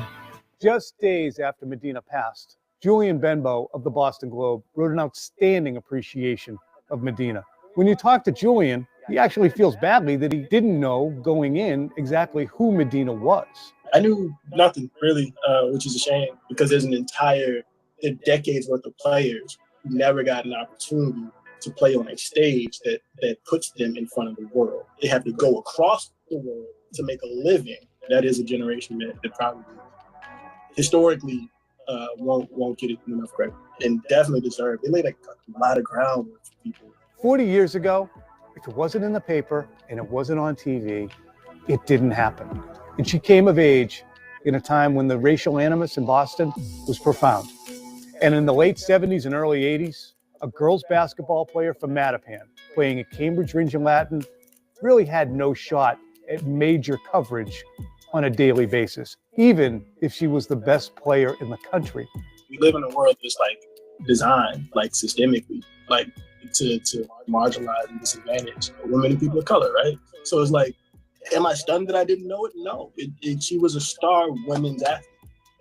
Just days after Medina passed, Julian Benbow of the Boston Globe wrote an outstanding appreciation of Medina. When you talk to Julian, he actually feels badly that he didn't know going in exactly who Medina was. I knew nothing really, which is a shame, because there's a decades worth of players who never got an opportunity to play on a stage that puts them in front of the world. They have to go across the world to make a living. That is a generation that probably historically won't get enough credit, and definitely deserve. They laid a lot of groundwork for people. 40 years ago, if it wasn't in the paper and it wasn't on TV, it didn't happen. And she came of age in a time when the racial animus in Boston was profound. And in the late 70s and early 80s, a girls basketball player from Mattapan, playing at Cambridge Ringe and Latin, really had no shot at major coverage on a daily basis, even if she was the best player in the country. We live in a world that's like designed like systemically, like to marginalize and disadvantage women and people of color, right? So it's like, am I stunned that I didn't know it? No. She was a star women's athlete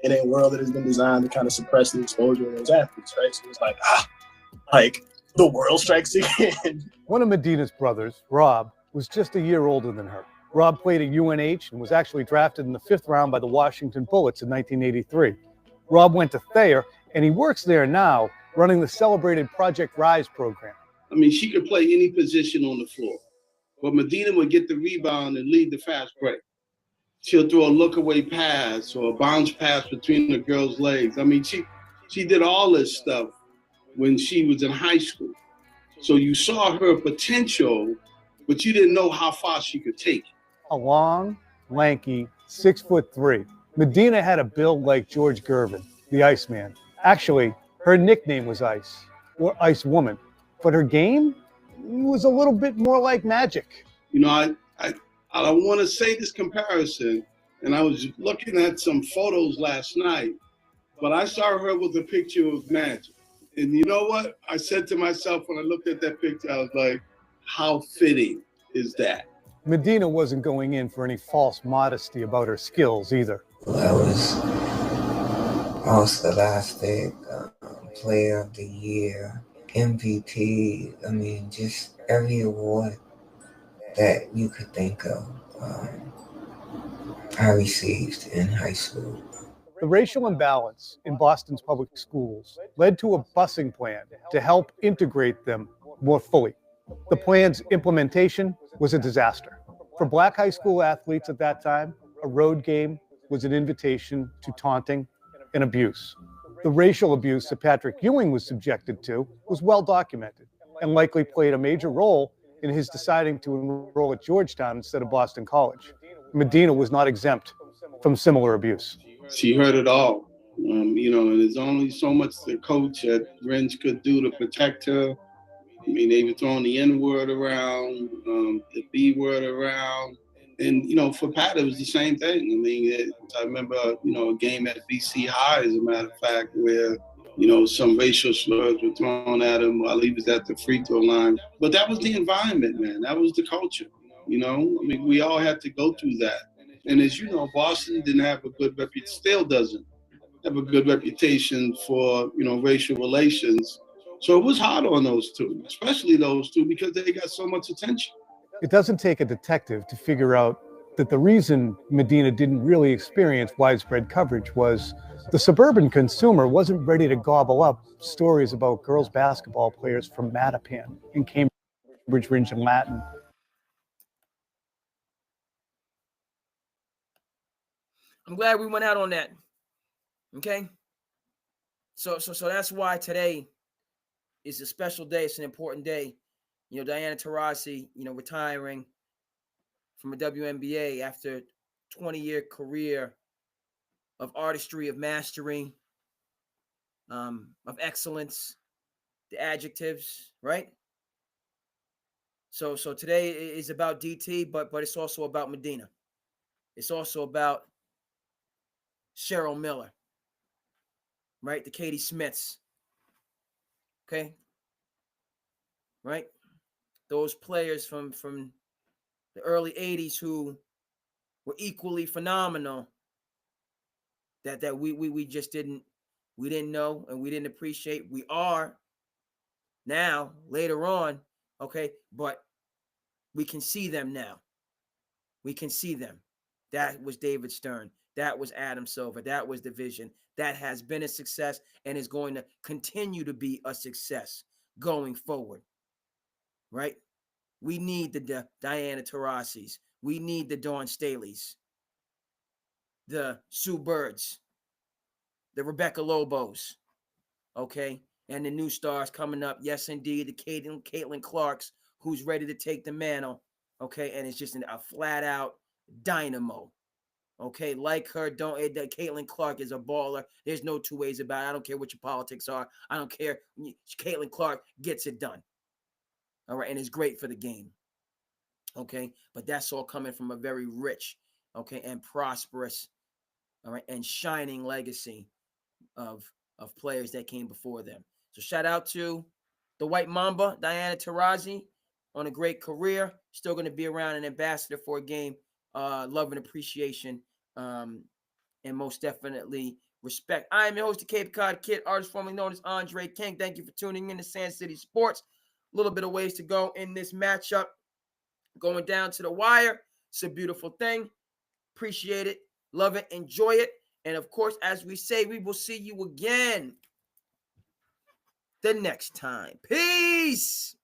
in a world that has been designed to kind of suppress the exposure of those athletes, right? So it's like the world strikes again. One of Medina's brothers, Rob, was just a year older than her. Rob played at UNH and was actually drafted in the 5th round by the Washington Bullets in 1983. Rob went to Thayer, and he works there now, running the celebrated Project Rise program. I mean, she could play any position on the floor, but Medina would get the rebound and lead the fast break. She'll throw a look-away pass or a bounce pass between the girl's legs. I mean, she did all this stuff when she was in high school. So you saw her potential, but you didn't know how far she could take it. A long, lanky, 6'3". Medina had a build like George Gervin, the Iceman. Actually, her nickname was Ice, or Ice Woman, but her game was a little bit more like magic. You know, I don't want to say this comparison, and I was looking at some photos last night, But I saw her with a picture of Magic. And you know what? I said to myself when I looked at that picture, I was like, how fitting is that? Medina wasn't going in for any false modesty about her skills either. I was All-Scholastic, Player of the Year, MVP. I mean, just every award that you could think of, I received in high school. The racial imbalance in Boston's public schools led to a busing plan to help integrate them more fully. The plan's implementation was a disaster. For black high school athletes at that time, a road game was an invitation to taunting and abuse. The racial abuse that Patrick Ewing was subjected to was well documented and likely played a major role in his deciding to enroll at Georgetown instead of Boston College. Medina was not exempt from similar abuse. She heard it all, and there's only so much the coach at Rent could do to protect her. I mean, they were throwing the N-word around, the B-word around. And, for Pat, it was the same thing. I mean, I remember, a game at BC High, as a matter of fact, where, some racial slurs were thrown at him while he was at the free throw line. But that was the environment, man. That was the culture, I mean, we all had to go through that. And as you know, Boston didn't have a good reputation, still doesn't have a good reputation for, racial relations. So it was hard on those two, especially those two, because they got so much attention. It doesn't take a detective to figure out that the reason Medina didn't really experience widespread coverage was the suburban consumer wasn't ready to gobble up stories about girls basketball players from Mattapan and Cambridge Ridge and Latin. I'm glad we went out on that. Okay. So that's why today is a special day. It's an important day. Diana Taurasi, retiring from a WNBA after 20-year career of artistry, of mastery, of excellence, the adjectives, right? So today is about DT, but it's also about Medina. It's also about Cheryl Miller, right? The Katie Smiths, okay? Right? Those players from the early 80s who were equally phenomenal that we just didn't know and we didn't appreciate. We are now, later on, okay? But we can see them now. We can see them. That was David Stern. That was Adam Silver. That was the vision. That has been a success and is going to continue to be a success going forward, right? We need the Diana Taurasi's. We need the Dawn Staleys, the Sue Birds, the Rebecca Lobos, okay? And the new stars coming up. Yes, indeed, the Caitlin Clarks, who's ready to take the mantle, okay? And it's just a flat-out dynamo, okay? Like her, Caitlin Clark is a baller. There's no two ways about it. I don't care what your politics are. I don't care. Caitlin Clark gets it done, all right? And it's great for the game, okay? But that's all coming from a very rich, okay, and prosperous, all right, and shining legacy of players that came before them. So shout out to the White Mamba, Diana Taurasi, on a great career. Still going to be around, an ambassador for a game. Love and appreciation, and most definitely respect. I am your host, the Cape Cod Kid, artist formerly known as Andre King. Thank you for tuning in to SandCity Sports. A little bit of ways to go in this matchup. Going down to the wire. It's a beautiful thing. Appreciate it. Love it. Enjoy it. And of course, as we say, we will see you again the next time. Peace.